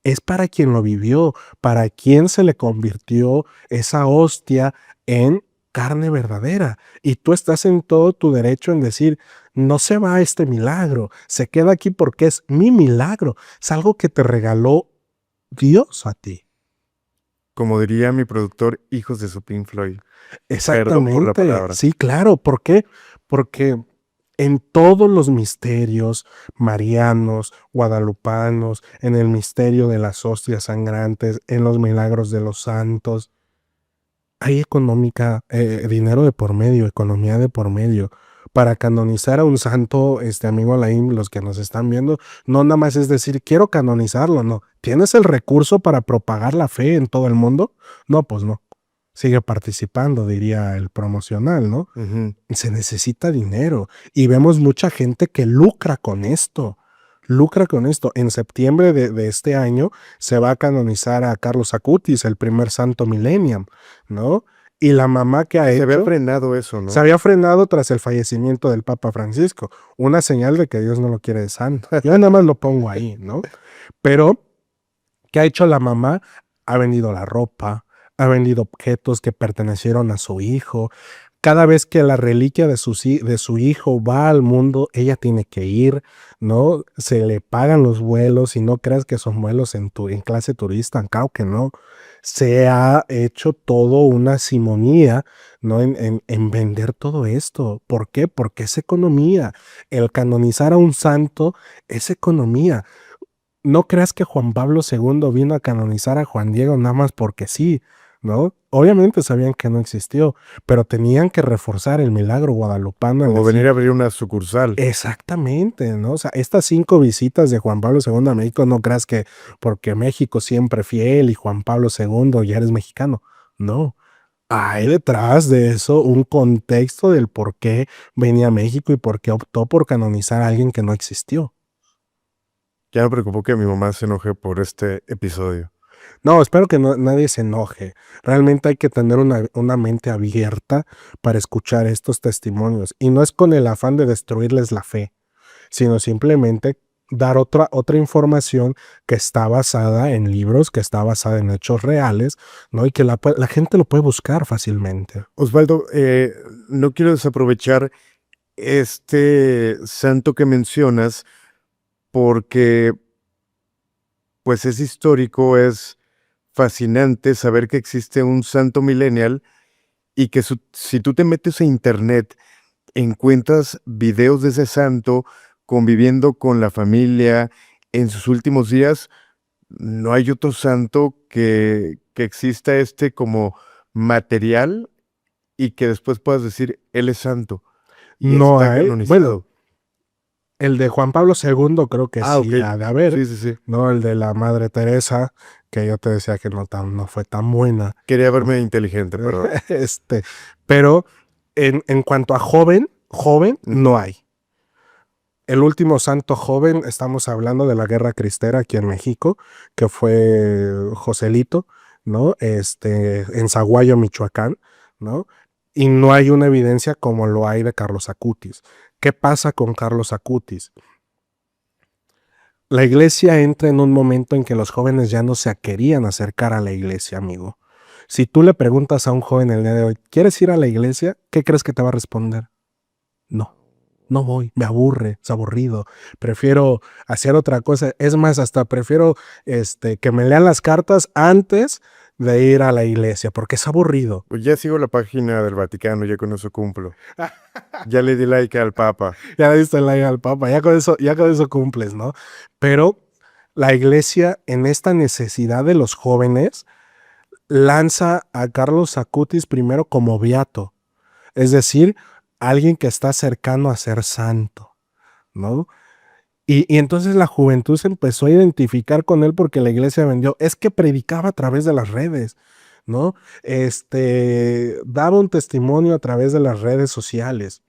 es para quien lo vivió, para quien se le convirtió esa hostia en carne verdadera. Y tú estás en todo tu derecho en decir, no se va este milagro, se queda aquí porque es mi milagro, es algo que te regaló Dios a ti. Como diría mi productor, hijos de su Pink Floyd. Exactamente. Perdón por la palabra. Sí, claro. ¿Por qué? Porque en todos los misterios marianos, guadalupanos, en el misterio de las hostias sangrantes, en los milagros de los santos, hay dinero de por medio, economía de por medio. Para canonizar a un santo, amigo Alain, los que nos están viendo, no nada más es decir, quiero canonizarlo, no. ¿Tienes el recurso para propagar la fe en todo el mundo? No, pues no. Sigue participando, diría el promocional, ¿no? Ujú. Se necesita dinero y vemos mucha gente que lucra con esto. Lucra con esto. En septiembre de este año se va a canonizar a Carlos Acutis, el primer santo millennium, ¿no? Y la mamá que ha Se hecho... había frenado eso, ¿no? Se había frenado tras el fallecimiento del Papa Francisco. Una señal de que Dios no lo quiere de santo. Yo nada más lo pongo ahí, ¿no? Pero, ¿qué ha hecho la mamá? Ha vendido la ropa, ha vendido objetos que pertenecieron a su hijo. Cada vez que la reliquia de su hijo va al mundo, ella tiene que ir, ¿no? Se le pagan los vuelos y no creas que son vuelos en clase turista, claro que no. Se ha hecho todo una simonía, ¿no? En vender todo esto. ¿Por qué? Porque es economía. El canonizar a un santo es economía. No creas que Juan Pablo II vino a canonizar a Juan Diego nada más porque sí, ¿no? Obviamente sabían que no existió, pero tenían que reforzar el milagro guadalupano. Como venir a abrir una sucursal. Exactamente, ¿no? O sea, estas 5 visitas de Juan Pablo II a México, no creas que porque México siempre fiel y Juan Pablo II ya eres mexicano. No. Hay detrás de eso un contexto del por qué venía a México y por qué optó por canonizar a alguien que no existió. Ya me preocupó que mi mamá se enoje por este episodio. No, espero que nadie se enoje. Realmente hay que tener una mente abierta para escuchar estos testimonios. Y no es con el afán de destruirles la fe, sino simplemente dar otra información que está basada en libros, que está basada en hechos reales, ¿no? Y que la gente lo puede buscar fácilmente. Osvaldo, no quiero desaprovechar este santo que mencionas porque pues es histórico, es fascinante saber que existe un santo millennial y que si tú te metes a internet encuentras videos de ese santo conviviendo con la familia en sus últimos días. No hay otro santo que exista como material y que después puedas decir, él es santo. Y No está hay, canonizado. bueno, el de Juan Pablo II creo que sí ok. ha de haber, Sí, sí, sí. ¿no? El de la Madre Teresa, que yo te decía que no fue tan buena. Quería verme inteligente, perdón. Pero en cuanto a joven, no hay. El último santo joven, estamos hablando de la Guerra Cristera aquí en México, que fue Joselito, ¿no? En Zaguayo, Michoacán, ¿no? Y no hay una evidencia como lo hay de Carlos Acutis. ¿Qué pasa con Carlos Acutis? La iglesia entra en un momento en que los jóvenes ya no se querían acercar a la iglesia, amigo. Si tú le preguntas a un joven el día de hoy, ¿quieres ir a la iglesia? ¿Qué crees que te va a responder? No. No voy, me aburre, es aburrido, prefiero hacer otra cosa, es más, hasta prefiero que me lean las cartas antes de ir a la iglesia, porque es aburrido. Pues ya sigo la página del Vaticano, ya con eso cumplo. Ya le di like al Papa. Ya le diste like al Papa, ya con eso cumples, ¿no? Pero la iglesia, en esta necesidad de los jóvenes, lanza a Carlos Acutis primero como beato, es decir, alguien que está cercano a ser santo, ¿no? Y entonces la juventud se empezó a identificar con él porque la iglesia vendió. Es que predicaba a través de las redes, ¿no? Daba un testimonio a través de las redes sociales.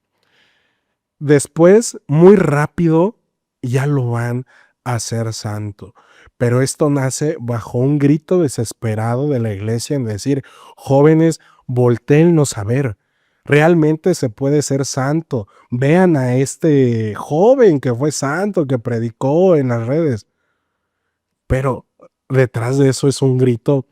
Después, muy rápido, ya lo van a hacer santo. Pero esto nace bajo un grito desesperado de la iglesia en decir, jóvenes, voltéennos a ver. Realmente se puede ser santo. Vean a este joven que fue santo, que predicó en las redes. Pero detrás de eso es un grito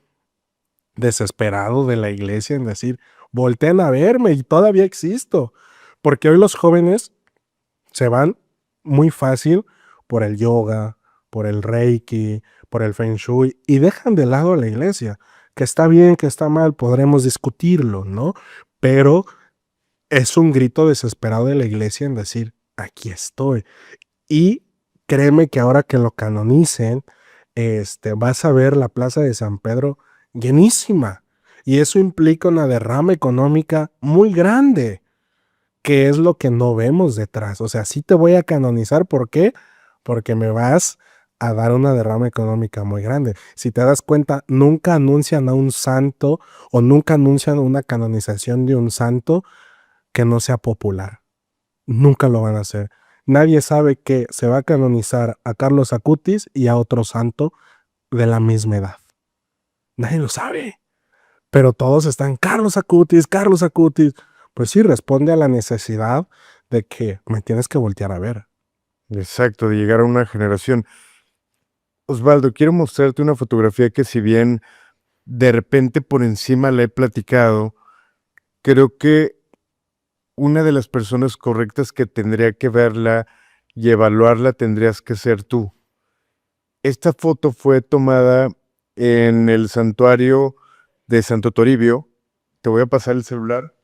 desesperado de la iglesia en decir, volteen a verme y todavía existo. Porque hoy los jóvenes se van muy fácil por el yoga, por el reiki, por el feng shui y dejan de lado a la iglesia. Que está bien, que está mal, podremos discutirlo, ¿no? Pero es un grito desesperado de la iglesia en decir, aquí estoy. Y créeme que ahora que lo canonicen, vas a ver la plaza de San Pedro llenísima. Y eso implica una derrama económica muy grande, que es lo que no vemos detrás. O sea, sí te voy a canonizar. ¿Por qué? Porque me vas a dar una derrama económica muy grande. Si te das cuenta, nunca anuncian a un santo o nunca anuncian una canonización de un santo que no sea popular. Nunca lo van a hacer. Nadie sabe que se va a canonizar a Carlos Acutis y a otro santo de la misma edad. Nadie lo sabe. Pero todos están, Carlos Acutis, Carlos Acutis. Pues sí, responde a la necesidad de que me tienes que voltear a ver. Exacto, de llegar a una generación. Osvaldo, quiero mostrarte una fotografía que si bien de repente por encima la he platicado, creo que una de las personas correctas que tendría que verla y evaluarla tendrías que ser tú. Esta foto fue tomada en el santuario de Santo Toribio. Te voy a pasar el celular.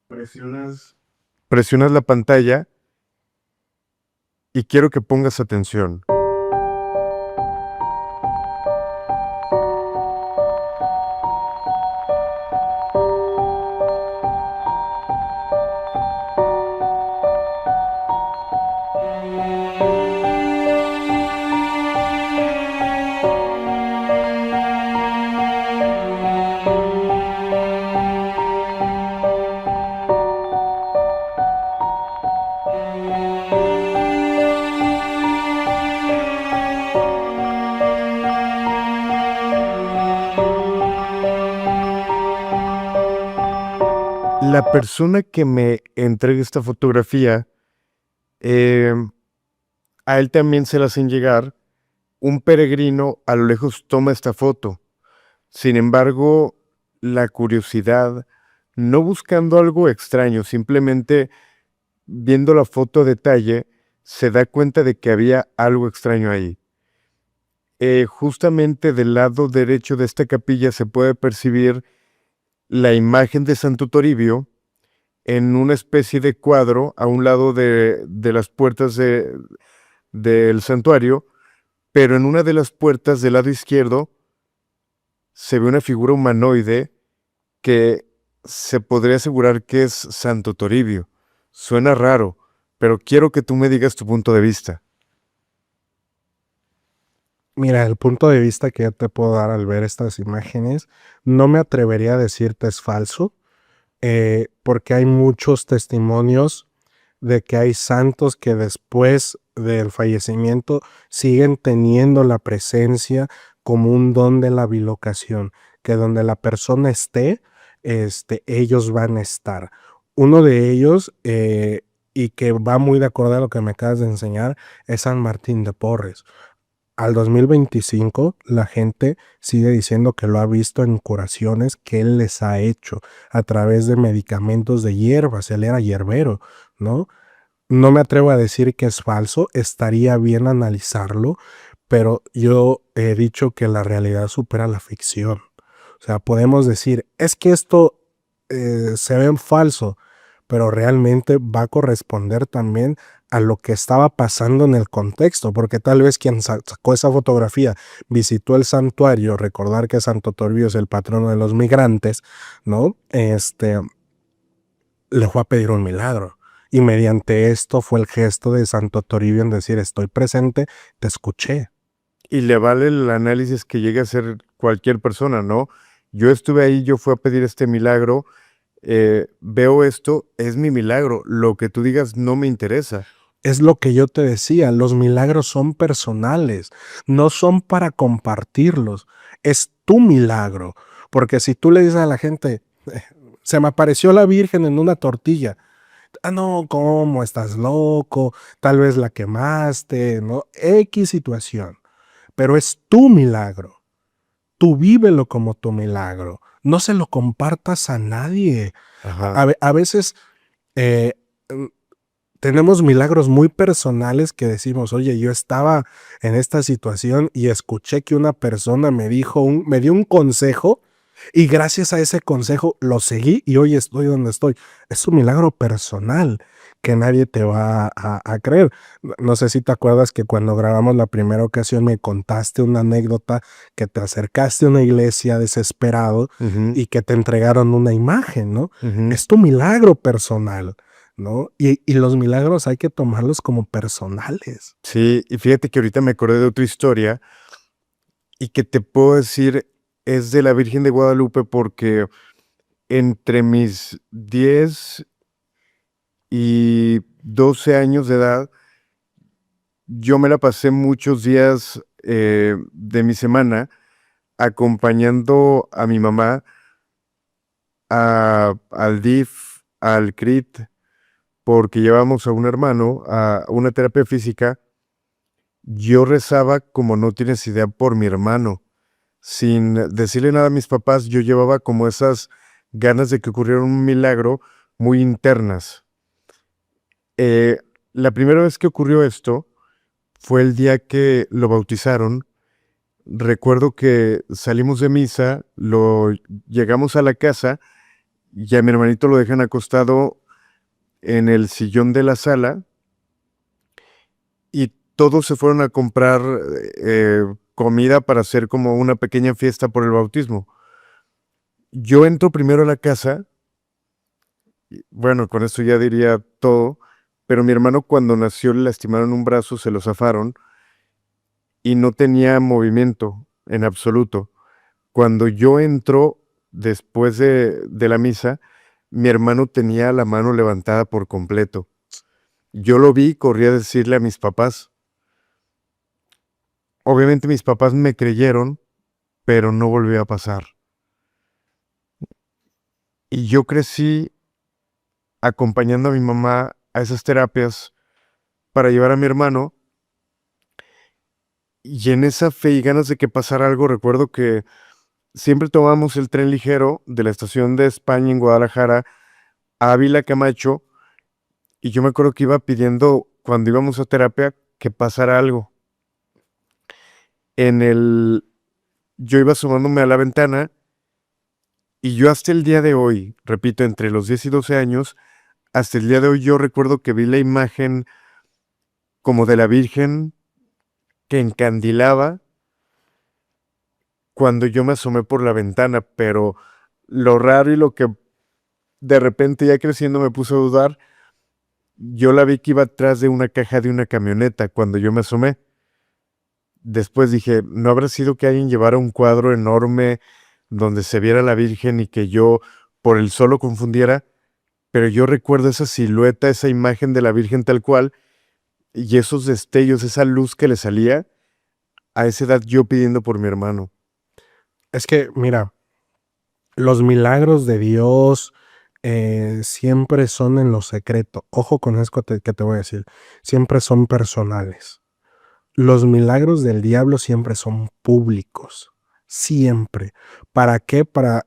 Presionas la pantalla y quiero que pongas atención. La persona que me entrega esta fotografía, a él también se la hacen llegar. Un peregrino a lo lejos toma esta foto. Sin embargo, la curiosidad, no buscando algo extraño, simplemente viendo la foto a detalle, se da cuenta de que había algo extraño ahí. Justamente del lado derecho de esta capilla se puede percibir la imagen de Santo Toribio en una especie de cuadro a un lado de las puertas del santuario, pero en una de las puertas del lado izquierdo se ve una figura humanoide que se podría asegurar que es Santo Toribio. Suena raro, pero quiero que tú me digas tu punto de vista. Mira, el punto de vista que yo te puedo dar al ver estas imágenes, no me atrevería a decirte es falso, porque hay muchos testimonios de que hay santos que después del fallecimiento siguen teniendo la presencia como un don de la bilocación, que donde la persona esté, ellos van a estar. Uno de ellos, y que va muy de acuerdo a lo que me acabas de enseñar, es San Martín de Porres. Al 2025, la gente sigue diciendo que lo ha visto en curaciones que él les ha hecho a través de medicamentos de hierbas. Él era hierbero, ¿no? No me atrevo a decir que es falso, estaría bien analizarlo, pero yo he dicho que la realidad supera la ficción. O sea, podemos decir, es que esto se ve falso, pero realmente va a corresponder también a lo que estaba pasando en el contexto, porque tal vez quien sacó esa fotografía visitó el santuario, recordar que Santo Toribio es el patrono de los migrantes, ¿no? Le fue a pedir un milagro. Y mediante esto fue el gesto de Santo Toribio en decir, estoy presente, te escuché. Y le vale el análisis que llegue a ser cualquier persona, ¿no? Yo estuve ahí, yo fui a pedir este milagro, veo esto, es mi milagro, lo que tú digas no me interesa. Es lo que yo te decía, los milagros son personales, no son para compartirlos, es tu milagro. Porque si tú le dices a la gente, se me apareció la Virgen en una tortilla, ah, no, ¿cómo? Estás loco, tal vez la quemaste, ¿no? X situación, pero es tu milagro, tú vívelo como tu milagro, no se lo compartas a nadie. Ajá. A veces... eh, tenemos milagros muy personales que decimos, oye, yo estaba en esta situación y escuché que una persona me me dio un consejo y gracias a ese consejo lo seguí y hoy estoy donde estoy. Es un milagro personal que nadie te va a creer. No sé si te acuerdas que cuando grabamos la primera ocasión me contaste una anécdota que te acercaste a una iglesia desesperado Ujú, y que te entregaron una imagen, ¿no? ujú. Es tu milagro personal. ¿No? Y los milagros hay que tomarlos como personales. Sí, y fíjate que ahorita me acordé de otra historia y que te puedo decir es de la Virgen de Guadalupe porque entre mis 10 y 12 años de edad, yo me la pasé muchos días de mi semana acompañando a mi mamá al DIF, al CRIT, porque llevamos a un hermano a una terapia física. Yo rezaba como no tienes idea por mi hermano. Sin decirle nada a mis papás, yo llevaba como esas ganas de que ocurriera un milagro muy internas. Eh, la primera vez que ocurrió esto fue el día que lo bautizaron. Recuerdo que salimos de misa, llegamos a la casa y a mi hermanito lo dejan acostado en el sillón de la sala y todos se fueron a comprar comida para hacer como una pequeña fiesta por el bautismo. Yo entro primero a la casa, bueno, con esto ya diría todo, pero mi hermano cuando nació le lastimaron un brazo, se lo zafaron y no tenía movimiento en absoluto. Cuando yo entro después de la misa, mi hermano tenía la mano levantada por completo. Yo lo vi, corrí a decirle a mis papás. Obviamente mis papás me creyeron, pero no volvió a pasar. Y yo crecí acompañando a mi mamá a esas terapias para llevar a mi hermano. Y en esa fe y ganas de que pasara algo, recuerdo que siempre tomábamos el tren ligero de la estación de España en Guadalajara a Ávila Camacho. Y yo me acuerdo que iba pidiendo, cuando íbamos a terapia, que pasara algo. En el, yo iba asomándome a la ventana y yo hasta el día de hoy, repito, entre los 10 y 12 años, hasta el día de hoy yo recuerdo que vi la imagen como de la Virgen que encandilaba cuando yo me asomé por la ventana, pero lo raro y lo que de repente ya creciendo me puso a dudar, yo la vi que iba atrás de una caja de una camioneta cuando yo me asomé. Después dije, ¿no habrá sido que alguien llevara un cuadro enorme donde se viera la Virgen y que yo por el solo confundiera? Pero yo recuerdo esa silueta, esa imagen de la Virgen tal cual, y esos destellos, esa luz que le salía, a esa edad yo pidiendo por mi hermano. Es que, mira, los milagros de Dios siempre son en lo secreto. Ojo con esto que te voy a decir. Siempre son personales. Los milagros del diablo siempre son públicos. Siempre. ¿Para qué? Para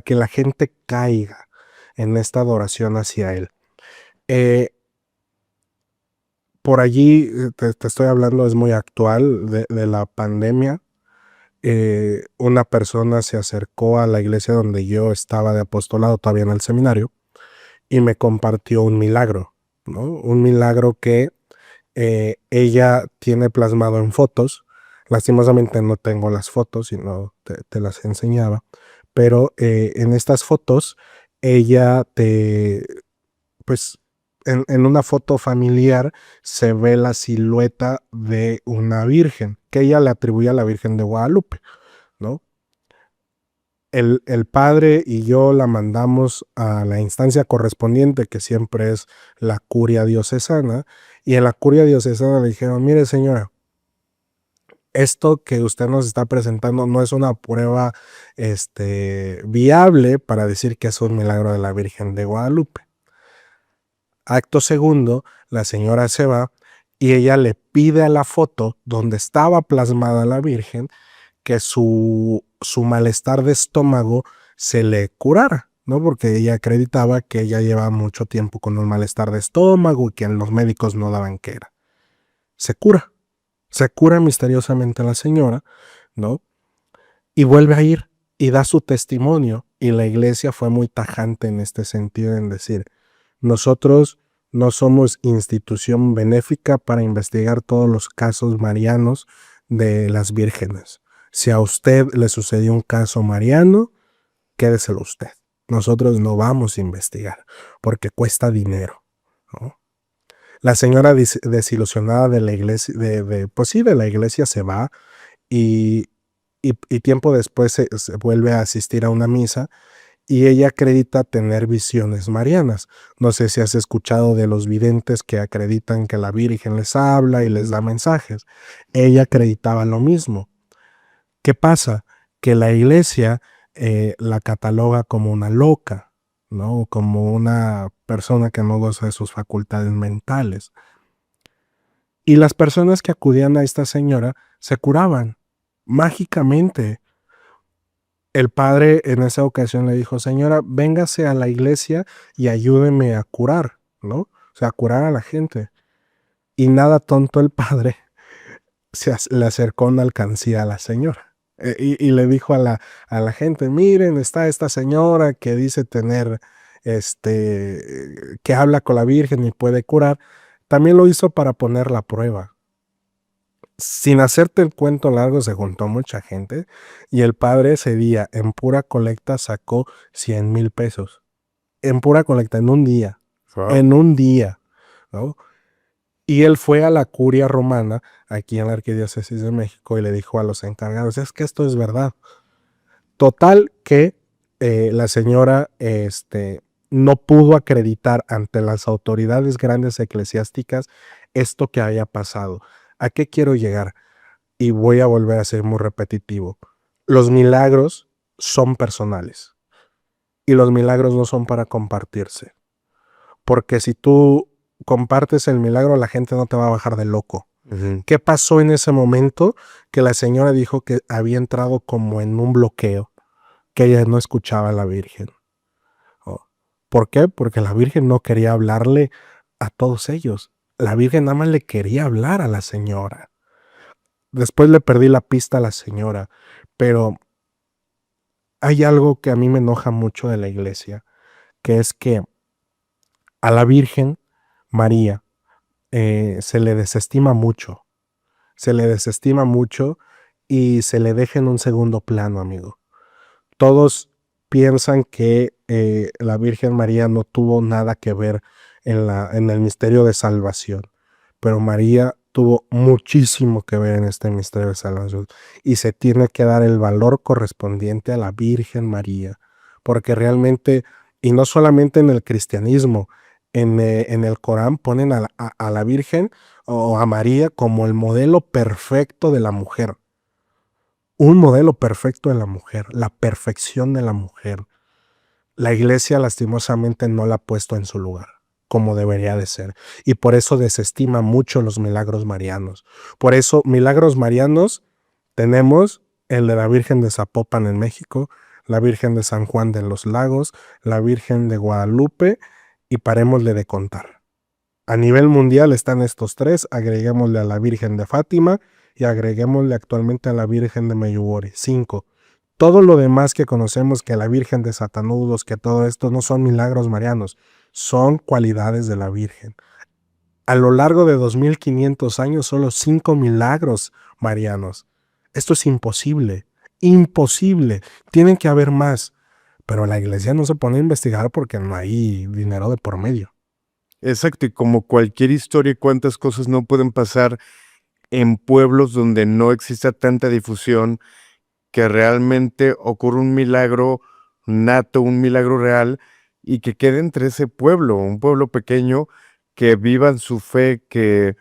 que la gente caiga en esta adoración hacia Él. Eh, por allí, te estoy hablando, es muy actual, de la pandemia. una persona se acercó a la iglesia donde yo estaba de apostolado todavía en el seminario y me compartió un milagro, ¿no? Un milagro que ella tiene plasmado en fotos. Lastimosamente no tengo las fotos, sino te las enseñaba. Pero en estas fotos, ella pues en una foto familiar se ve la silueta de una virgen, que ella le atribuye a la Virgen de Guadalupe, ¿no? El padre y yo la mandamos a la instancia correspondiente, que siempre es la curia diocesana, y en la curia diocesana le dijeron, mire señora, esto que usted nos está presentando no es una prueba viable para decir que es un milagro de la Virgen de Guadalupe. Acto segundo, la señora se va y ella le pide a la foto donde estaba plasmada la Virgen que su malestar de estómago se le curara, ¿no? Porque ella acreditaba que ella llevaba mucho tiempo con un malestar de estómago y que los médicos no daban que era. Se cura misteriosamente la señora, ¿no? Y vuelve a ir y da su testimonio. Y la iglesia fue muy tajante en este sentido, en decir, nosotros no somos institución benéfica para investigar todos los casos marianos de las vírgenes. Si a usted le sucedió un caso mariano, quédeselo usted. Nosotros no vamos a investigar porque cuesta dinero, ¿no? La señora desilusionada de la iglesia, pues sí, de la iglesia se va y, y tiempo después se vuelve a asistir a una misa y ella acredita tener visiones marianas. No sé si has escuchado de los videntes que acreditan que la Virgen les habla y les da mensajes. Ella acreditaba lo mismo. ¿Qué pasa? Que la iglesia la cataloga como una loca, ¿no? Como una persona que no goza de sus facultades mentales. Y las personas que acudían a esta señora se curaban mágicamente. El padre en esa ocasión le dijo, señora, véngase a la iglesia y ayúdeme a curar, ¿no? O sea, a curar a la gente. Y nada tonto el padre le acercó una alcancía a la señora. Y le dijo a la gente, miren, está esta señora que dice tener, que habla con la Virgen y puede curar. También lo hizo para poner la prueba. Sin hacerte el cuento largo, se juntó mucha gente y el padre ese día en pura colecta sacó 100,000 pesos. En pura colecta, en un día. Wow. En un día, ¿no? Y él fue a la curia romana, aquí en la Arquidiócesis de México, y le dijo a los encargados, es que esto es verdad. Total que la señora no pudo acreditar ante las autoridades grandes eclesiásticas esto que había pasado. ¿A qué quiero llegar? Y voy a volver a ser muy repetitivo. Los milagros son personales y los milagros no son para compartirse. Porque si tú compartes el milagro, la gente no te va a bajar de loco. Ujú. ¿Qué pasó en ese momento? Que la señora dijo que había entrado como en un bloqueo, que ella no escuchaba a la Virgen. ¿Por qué? Porque la Virgen no quería hablarle a todos ellos. La Virgen nada más le quería hablar a la señora. Después le perdí la pista a la señora, pero hay algo que a mí me enoja mucho de la iglesia, que es que a la Virgen María se le desestima mucho, y se le deja en un segundo plano, amigo. Todos piensan que la Virgen María no tuvo nada que ver en el misterio de salvación, pero María tuvo muchísimo que ver en este misterio de salvación y se tiene que dar el valor correspondiente a la Virgen María, porque realmente, y no solamente en el cristianismo, en el Corán ponen a la Virgen o a María como el modelo perfecto de la mujer. Un modelo perfecto de la mujer, la perfección de la mujer. La iglesia lastimosamente no la ha puesto en su lugar, como debería de ser. Y por eso desestima mucho los milagros marianos. Por eso, milagros marianos tenemos el de la Virgen de Zapopan en México, la Virgen de San Juan de los Lagos, la Virgen de Guadalupe, y parémosle de contar. A nivel mundial están estos tres, agreguémosle a la Virgen de Fátima y agreguémosle actualmente a la Virgen de Medjugorje, 5. Todo lo demás que conocemos, que la Virgen de Satanudos, que todo esto no son milagros marianos, son cualidades de la Virgen. A lo largo de 2500 años, solo 5 milagros marianos. Esto es imposible, imposible. Tienen que haber más. Pero la iglesia no se pone a investigar porque no hay dinero de por medio. Exacto, y como cualquier historia, cuántas cosas no pueden pasar en pueblos donde no exista tanta difusión, que realmente ocurre un milagro nato, un milagro real, y que quede entre ese pueblo, un pueblo pequeño, que vivan su fe, que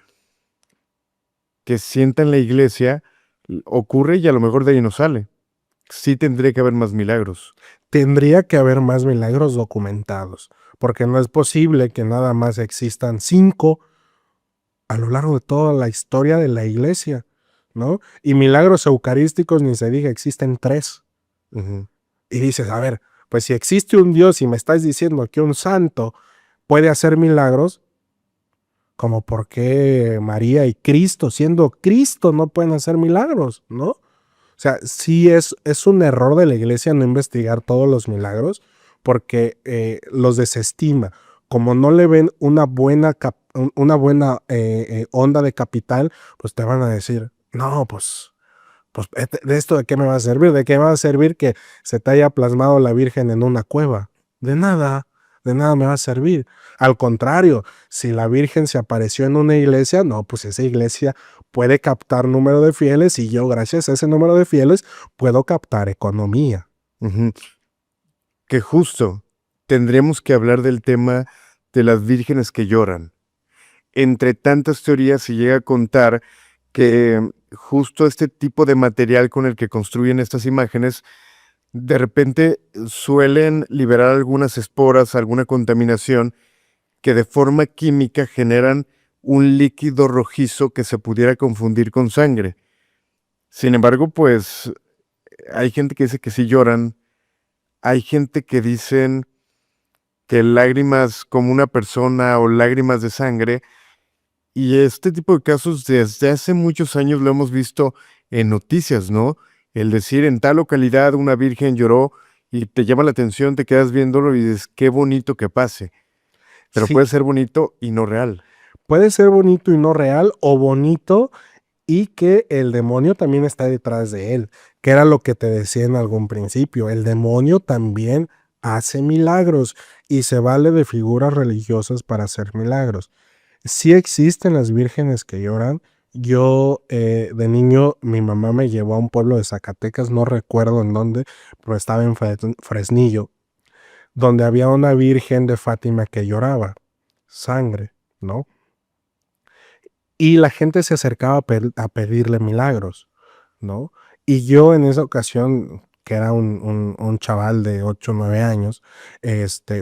sientan la iglesia, ocurre y a lo mejor de ahí no sale. Sí tendría que haber más milagros. Tendría que haber más milagros documentados, porque no es posible que nada más existan 5 a lo largo de toda la historia de la iglesia, ¿no? Y milagros eucarísticos ni se diga, existen 3. Ujú. Y dices, a ver, pues si existe un Dios y me estás diciendo que un santo puede hacer milagros, como por qué María y Cristo, siendo Cristo, no pueden hacer milagros, ¿no? O sea, sí es un error de la iglesia no investigar todos los milagros porque los desestima. Como no le ven una buena onda de capital, pues te van a decir, no, pues de esto de qué me va a servir, de qué me va a servir que se te haya plasmado la Virgen en una cueva. De nada me va a servir. Al contrario, si la Virgen se apareció en una iglesia, no, pues esa iglesia puede captar número de fieles y yo gracias a ese número de fieles puedo captar economía. Ujú. Que justo tendremos que hablar del tema de las vírgenes que lloran. Entre tantas teorías se llega a contar que justo este tipo de material con el que construyen estas imágenes, de repente suelen liberar algunas esporas, alguna contaminación, que de forma química generan un líquido rojizo que se pudiera confundir con sangre. Sin embargo, pues hay gente que dice que sí lloran, hay gente que dicen que lágrimas como una persona o lágrimas de sangre, y este tipo de casos desde hace muchos años lo hemos visto en noticias, ¿no? El decir en tal localidad una virgen lloró y te llama la atención, te quedas viéndolo y dices, qué bonito que pase, pero Sí, puede ser bonito y no real. puede ser bonito y no real o bonito y que el demonio también está detrás de él, que era lo que te decía en algún principio. El demonio también hace milagros y se vale de figuras religiosas para hacer milagros. Sí existen las vírgenes que lloran. Yo de niño, mi mamá me llevó a un pueblo de Zacatecas, no recuerdo en dónde, pero estaba en Fresnillo, donde había una virgen de Fátima que lloraba sangre, ¿no? Y la gente se acercaba a pedirle milagros, ¿no? Y yo en esa ocasión, que era un chaval de 8 o 9 años,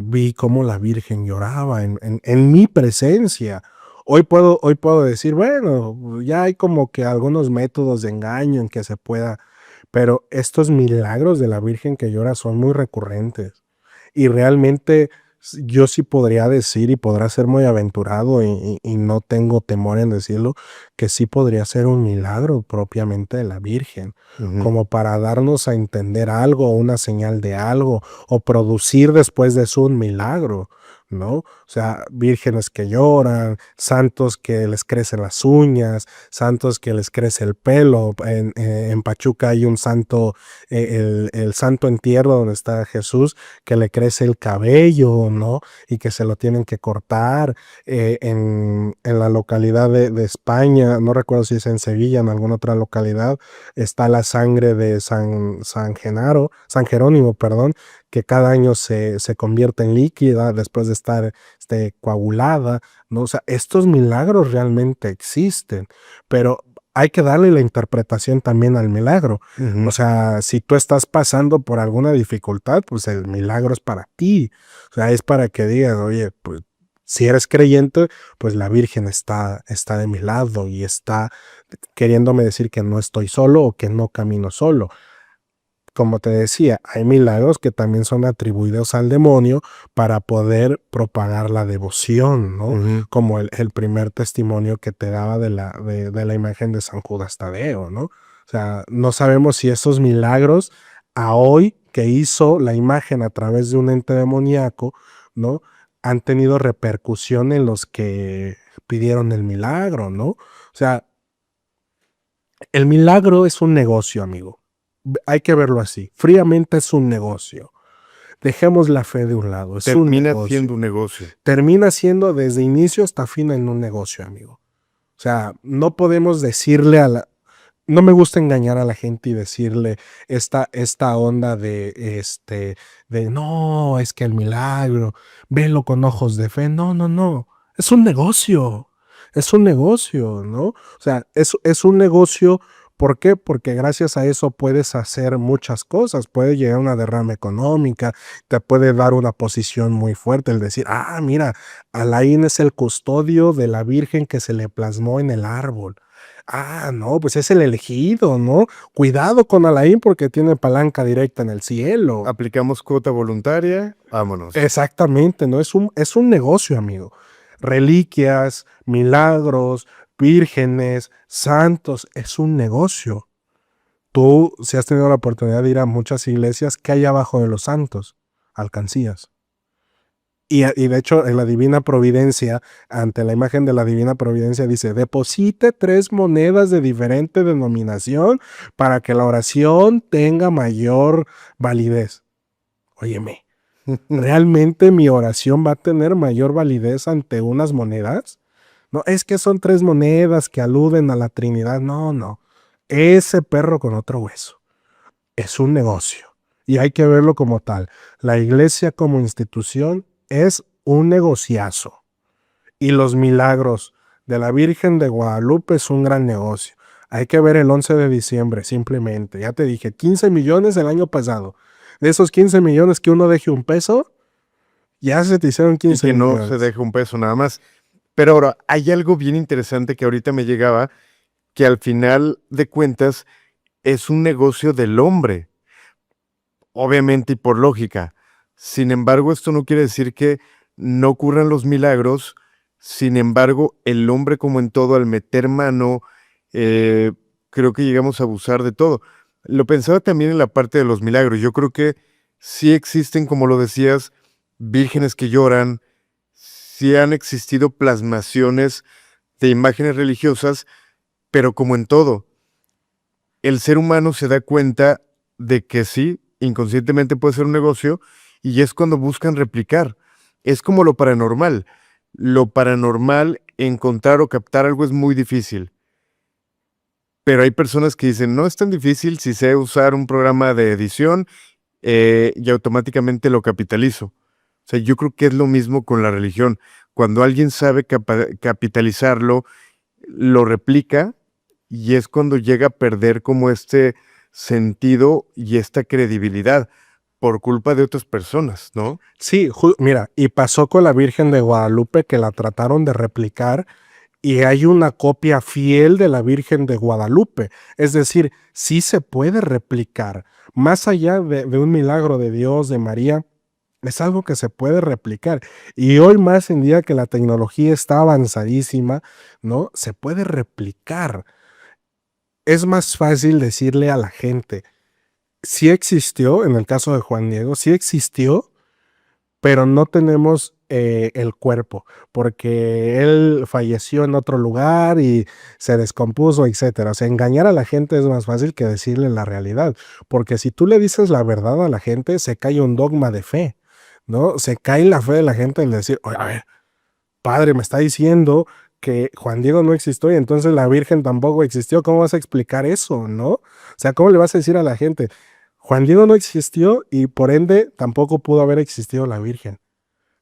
vi cómo la Virgen lloraba en mi presencia. Hoy puedo decir, bueno, ya hay como que algunos métodos de engaño en que se pueda, pero estos milagros de la Virgen que llora son muy recurrentes. Y realmente yo sí podría decir y podrá ser muy aventurado y no tengo temor en decirlo, que sí podría ser un milagro propiamente de la Virgen, Ujú, como para darnos a entender algo, una señal de algo, o producir después de eso un milagro, ¿no? O sea, vírgenes que lloran, santos que les crecen las uñas, santos que les crece el pelo. En Pachuca hay un santo, el santo entierro donde está Jesús, que le crece el cabello, ¿no? Y que se lo tienen que cortar. En la localidad de España, no recuerdo si es en Sevilla, en alguna otra localidad, está la sangre de San Jerónimo, perdón, que cada año se convierte en líquida después de estar coagulada, ¿no? O sea, estos milagros realmente existen, pero hay que darle la interpretación también al milagro. O ujú, sea, si tú estás pasando por alguna dificultad, pues el milagro es para ti. O sea, es para que digas, oye, pues si eres creyente, pues la Virgen está de mi lado y está queriéndome decir que no estoy solo o que no camino solo. como te decía, hay milagros que también son atribuidos al demonio para poder propagar la devoción, ¿no? Como el primer testimonio que te daba de la imagen de San Judas Tadeo, ¿no? O sea, no sabemos si esos milagros a hoy que hizo la imagen a través de un ente demoníaco, ¿no? Han tenido repercusión en los que pidieron el milagro, ¿no? O sea, el milagro es un negocio, amigo. Hay que verlo así. Fríamente es un negocio. Dejemos la fe de un lado. Es un Termina negocio. siendo un negocio. Termina siendo desde inicio hasta fin en un negocio, amigo. O sea, no podemos decirle a la... No me gusta engañar a la gente y decirle esta onda de no, es que el milagro, velo con ojos de fe. No, no, no. Es un negocio. Es un negocio, ¿no? O sea, es un negocio. ¿Por qué? Porque gracias a eso puedes hacer muchas cosas. Puede llegar una derrama económica, te puede dar una posición muy fuerte, el decir, mira, Alain es el custodio de la Virgen que se le plasmó en el árbol. No, pues es el elegido, ¿no? Cuidado con Alain porque tiene palanca directa en el cielo. Aplicamos cuota voluntaria, vámonos. Exactamente, ¿no? Es un negocio, amigo. Reliquias, milagros, vírgenes, santos, es un negocio. Tú, si has tenido la oportunidad de ir a muchas iglesias, ¿qué hay abajo de los santos? Alcancías. Y de hecho, en la Divina Providencia, ante la imagen de la Divina Providencia, dice, deposite 3 monedas de diferente denominación para que la oración tenga mayor validez. Óyeme, ¿realmente mi oración va a tener mayor validez ante unas monedas? No, es que son 3 monedas que aluden a la Trinidad. No, no. Ese perro con otro hueso. Es un negocio. Y hay que verlo como tal. La iglesia como institución es un negociazo. Y los milagros de la Virgen de Guadalupe es un gran negocio. Hay que ver el 11 de diciembre, simplemente. Ya te dije, 15 millones el año pasado. De esos 15 millones que uno deje un peso, ya se te hicieron 15 y que millones. no se deja un peso nada más. Pero ahora, hay algo bien interesante que ahorita me llegaba, que al final de cuentas es un negocio del hombre, obviamente y por lógica. Sin embargo, esto no quiere decir que no ocurran los milagros. Sin embargo, el hombre, como en todo, al meter mano, creo que llegamos a abusar de todo. Lo pensaba también en la parte de los milagros. Yo creo que sí existen, como lo decías, vírgenes que lloran, sí han existido plasmaciones de imágenes religiosas, pero como en todo, el ser humano se da cuenta de que sí, inconscientemente puede ser un negocio, y es cuando buscan replicar. Es como lo paranormal. Lo paranormal, encontrar o captar algo es muy difícil. Pero hay personas que dicen, no es tan difícil si sé usar un programa de edición y automáticamente lo capitalizo. O sea, yo creo que es lo mismo con la religión. Cuando alguien sabe capitalizarlo, lo replica y es cuando llega a perder como este sentido y esta credibilidad por culpa de otras personas, ¿no? Sí, mira, y pasó con la Virgen de Guadalupe que la trataron de replicar y hay una copia fiel de la Virgen de Guadalupe. Es decir, sí se puede replicar. Más allá de un milagro de Dios, de María, es algo que se puede replicar. Y hoy más en día que la tecnología está avanzadísima, ¿no? Se puede replicar. Es más fácil decirle a la gente, sí existió, en el caso de Juan Diego, sí existió, pero no tenemos el cuerpo, porque él falleció en otro lugar y se descompuso, etcétera. O sea, engañar a la gente es más fácil que decirle la realidad, porque si tú le dices la verdad a la gente, se cae un dogma de fe, ¿no? Se cae la fe de la gente en decir, oye, a ver, padre, me está diciendo que Juan Diego no existió y entonces la Virgen tampoco existió. ¿Cómo vas a explicar eso, no? O sea, ¿cómo le vas a decir a la gente? Juan Diego no existió y por ende tampoco pudo haber existido la Virgen.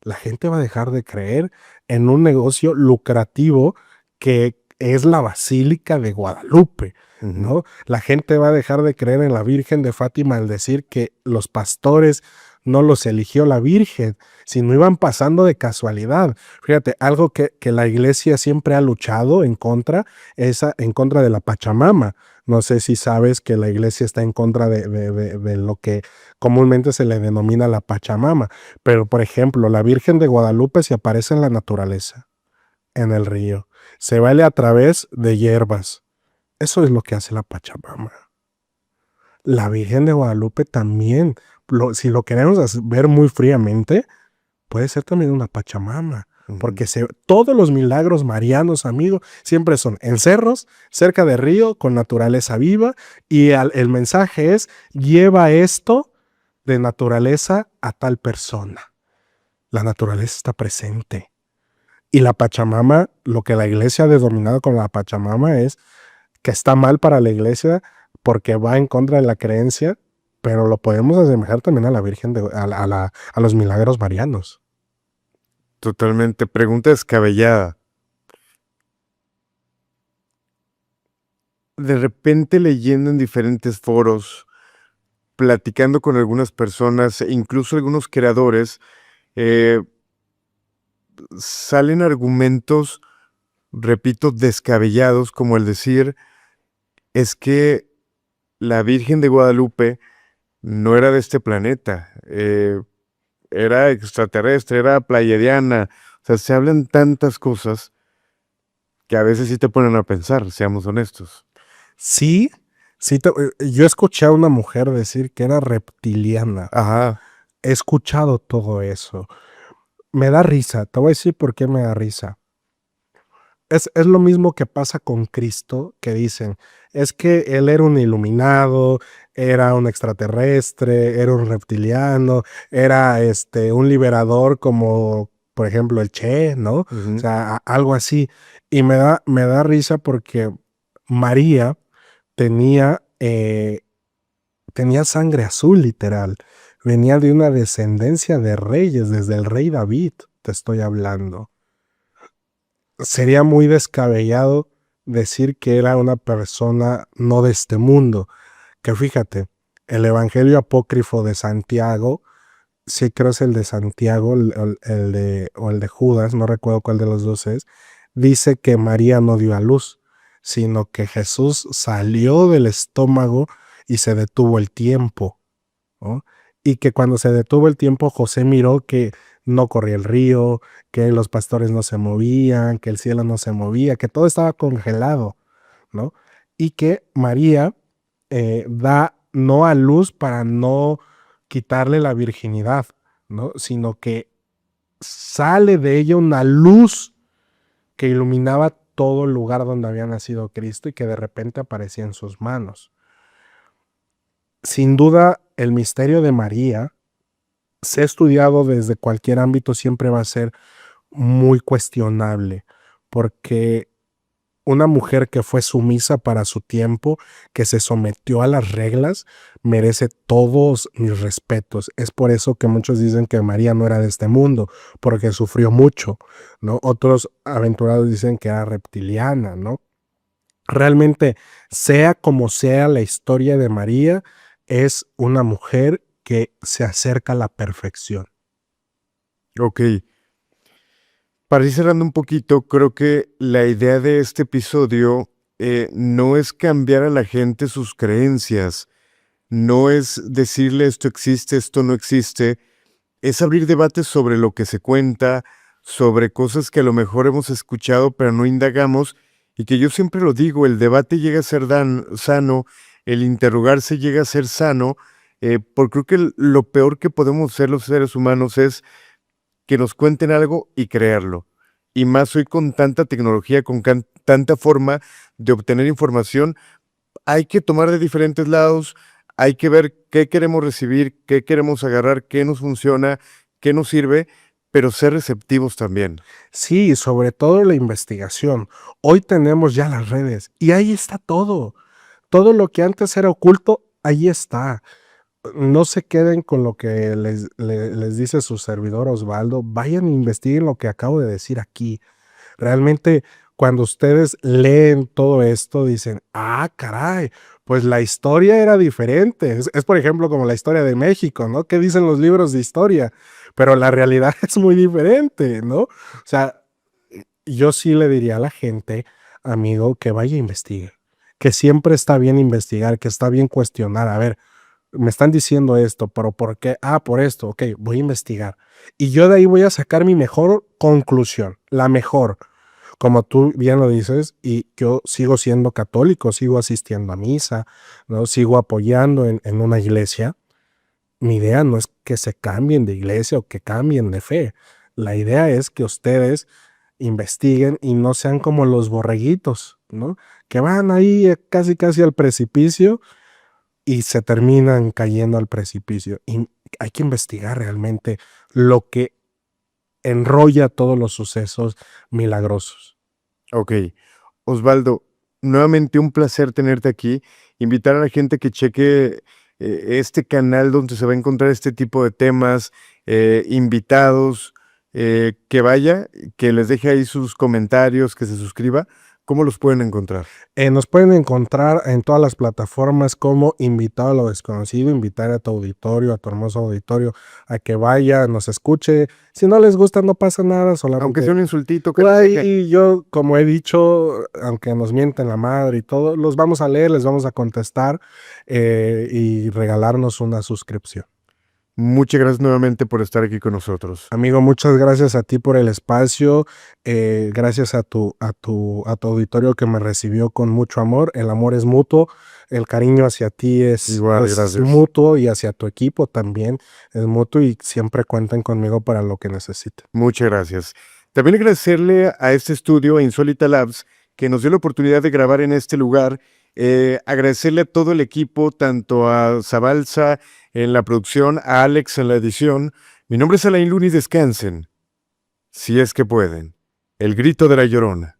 La gente va a dejar de creer en un negocio lucrativo que es la Basílica de Guadalupe, ¿no? La gente va a dejar de creer en la Virgen de Fátima al decir que los pastores no los eligió la Virgen, sino iban pasando de casualidad. Fíjate, algo que la iglesia siempre ha luchado en contra, en contra de la Pachamama. No sé si sabes que la iglesia está en contra de lo que comúnmente se le denomina la Pachamama. Pero, por ejemplo, la Virgen de Guadalupe se aparece en la naturaleza, en el río. Se baila a través de hierbas. Eso es lo que hace la Pachamama. La Virgen de Guadalupe también, si lo queremos ver muy fríamente, puede ser también una Pachamama. Porque todos los milagros marianos, amigo, siempre son en cerros, cerca de río, con naturaleza viva. Y el mensaje es, lleva esto de naturaleza a tal persona. La naturaleza está presente. Y la Pachamama, lo que la iglesia ha denominado como la Pachamama es que está mal para la iglesia porque va en contra de la creencia, pero lo podemos asemejar también a la Virgen, a los milagros marianos. Totalmente. Pregunta descabellada. De repente leyendo en diferentes foros, platicando con algunas personas, e incluso algunos creadores, salen argumentos, repito, descabellados, como el decir, es que la Virgen de Guadalupe no era de este planeta, era extraterrestre, era pleiadiana. O sea, se hablan tantas cosas que a veces sí te ponen a pensar, seamos honestos. Sí, yo escuché a una mujer decir que era reptiliana. Ajá. He escuchado todo eso. Me da risa, te voy a decir por qué me da risa. Es lo mismo que pasa con Cristo, que dicen, es que él era un iluminado, era un extraterrestre, era un reptiliano, era un liberador como, por ejemplo, el Che, ¿no? O sea, algo así. Y me da risa porque María tenía sangre azul, literal. Venía de una descendencia de reyes, desde el rey David, te estoy hablando. Sería muy descabellado decir que era una persona no de este mundo. Que fíjate, el Evangelio apócrifo de Santiago, sí creo es el de Santiago, o el de Judas, no recuerdo cuál de los dos es, dice que María no dio a luz, sino que Jesús salió del estómago y se detuvo el tiempo, ¿no? Y que cuando se detuvo el tiempo, José miró que no corría el río, que los pastores no se movían, que el cielo no se movía, que todo estaba congelado, ¿no? Y que María da no a luz para no quitarle la virginidad, ¿no? Sino que sale de ella una luz que iluminaba todo el lugar donde había nacido Cristo y que de repente aparecía en sus manos. Sin duda, el misterio de María, se ha estudiado desde cualquier ámbito, siempre va a ser muy cuestionable, porque una mujer que fue sumisa para su tiempo, que se sometió a las reglas, merece todos mis respetos. Es por eso que muchos dicen que María no era de este mundo, porque sufrió mucho, ¿no? Otros aventurados dicen que era reptiliana, ¿no? Realmente, sea como sea la historia de María, es una mujer que se acerca a la perfección. Ok. Para ir cerrando un poquito, creo que la idea de este episodio no es cambiar a la gente sus creencias, no es decirle esto existe, esto no existe, es abrir debates sobre lo que se cuenta, sobre cosas que a lo mejor hemos escuchado pero no indagamos, y que yo siempre lo digo, el debate llega a ser sano, el interrogarse llega a ser sano, porque creo que lo peor que podemos hacer los seres humanos es que nos cuenten algo y creerlo. Y más hoy con tanta tecnología, con tanta forma de obtener información, hay que tomar de diferentes lados, hay que ver qué queremos recibir, qué queremos agarrar, qué nos funciona, qué nos sirve, pero ser receptivos también. Sí, sobre todo la investigación. Hoy tenemos ya las redes y ahí está todo. Todo lo que antes era oculto, ahí está. No se queden con lo que les dice su servidor Osvaldo. Vayan e investiguen lo que acabo de decir aquí. Realmente cuando ustedes leen todo esto, dicen, ah, caray, pues la historia era diferente. Es, por ejemplo, como la historia de México, ¿no? ¿Qué dicen los libros de historia? Pero la realidad es muy diferente, ¿no? O sea, yo sí le diría a la gente, amigo, que vaya a investigar, que siempre está bien investigar, que está bien cuestionar. A ver, me están diciendo esto, pero ¿por qué? Ah, por esto, ok, voy a investigar. Y yo de ahí voy a sacar mi mejor conclusión, la mejor, como tú bien lo dices, y yo sigo siendo católico, sigo asistiendo a misa, ¿no? Sigo apoyando en una iglesia. Mi idea no es que se cambien de iglesia o que cambien de fe. La idea es que ustedes investiguen y no sean como los borreguitos, ¿no? Que van ahí casi casi al precipicio y se terminan cayendo al precipicio. Y hay que investigar realmente lo que enrolla todos los sucesos milagrosos. Ok. Osvaldo, nuevamente un placer tenerte aquí. Invitar a la gente que cheque este canal donde se va a encontrar este tipo de temas, invitados, que vaya, que les deje ahí sus comentarios, que se suscriba. ¿Cómo los pueden encontrar? Nos pueden encontrar en todas las plataformas como Invitado a lo Desconocido, invitar a tu auditorio, a tu hermoso auditorio, a que vaya, nos escuche. Si no les gusta, no pasa nada, Aunque solamente sea un insultito, que pues les deje. ahí yo, como he dicho, aunque nos mienten la madre y todo, los vamos a leer, les vamos a contestar y regalarnos una suscripción. Muchas gracias nuevamente por estar aquí con nosotros. Amigo, muchas gracias a ti por el espacio, gracias a tu auditorio que me recibió con mucho amor. El amor es mutuo, el cariño hacia ti Igual, es gracias. mutuo y hacia tu equipo también es mutuo y siempre cuenten conmigo para lo que necesiten. Muchas gracias. También agradecerle a este estudio, a Insólita Labs, que nos dio la oportunidad de grabar en este lugar. Agradecerle a todo el equipo, tanto a Zabalza en la producción, a Alex en la edición. Mi nombre es Alain Luna y descansen, si es que pueden. El grito de la Llorona.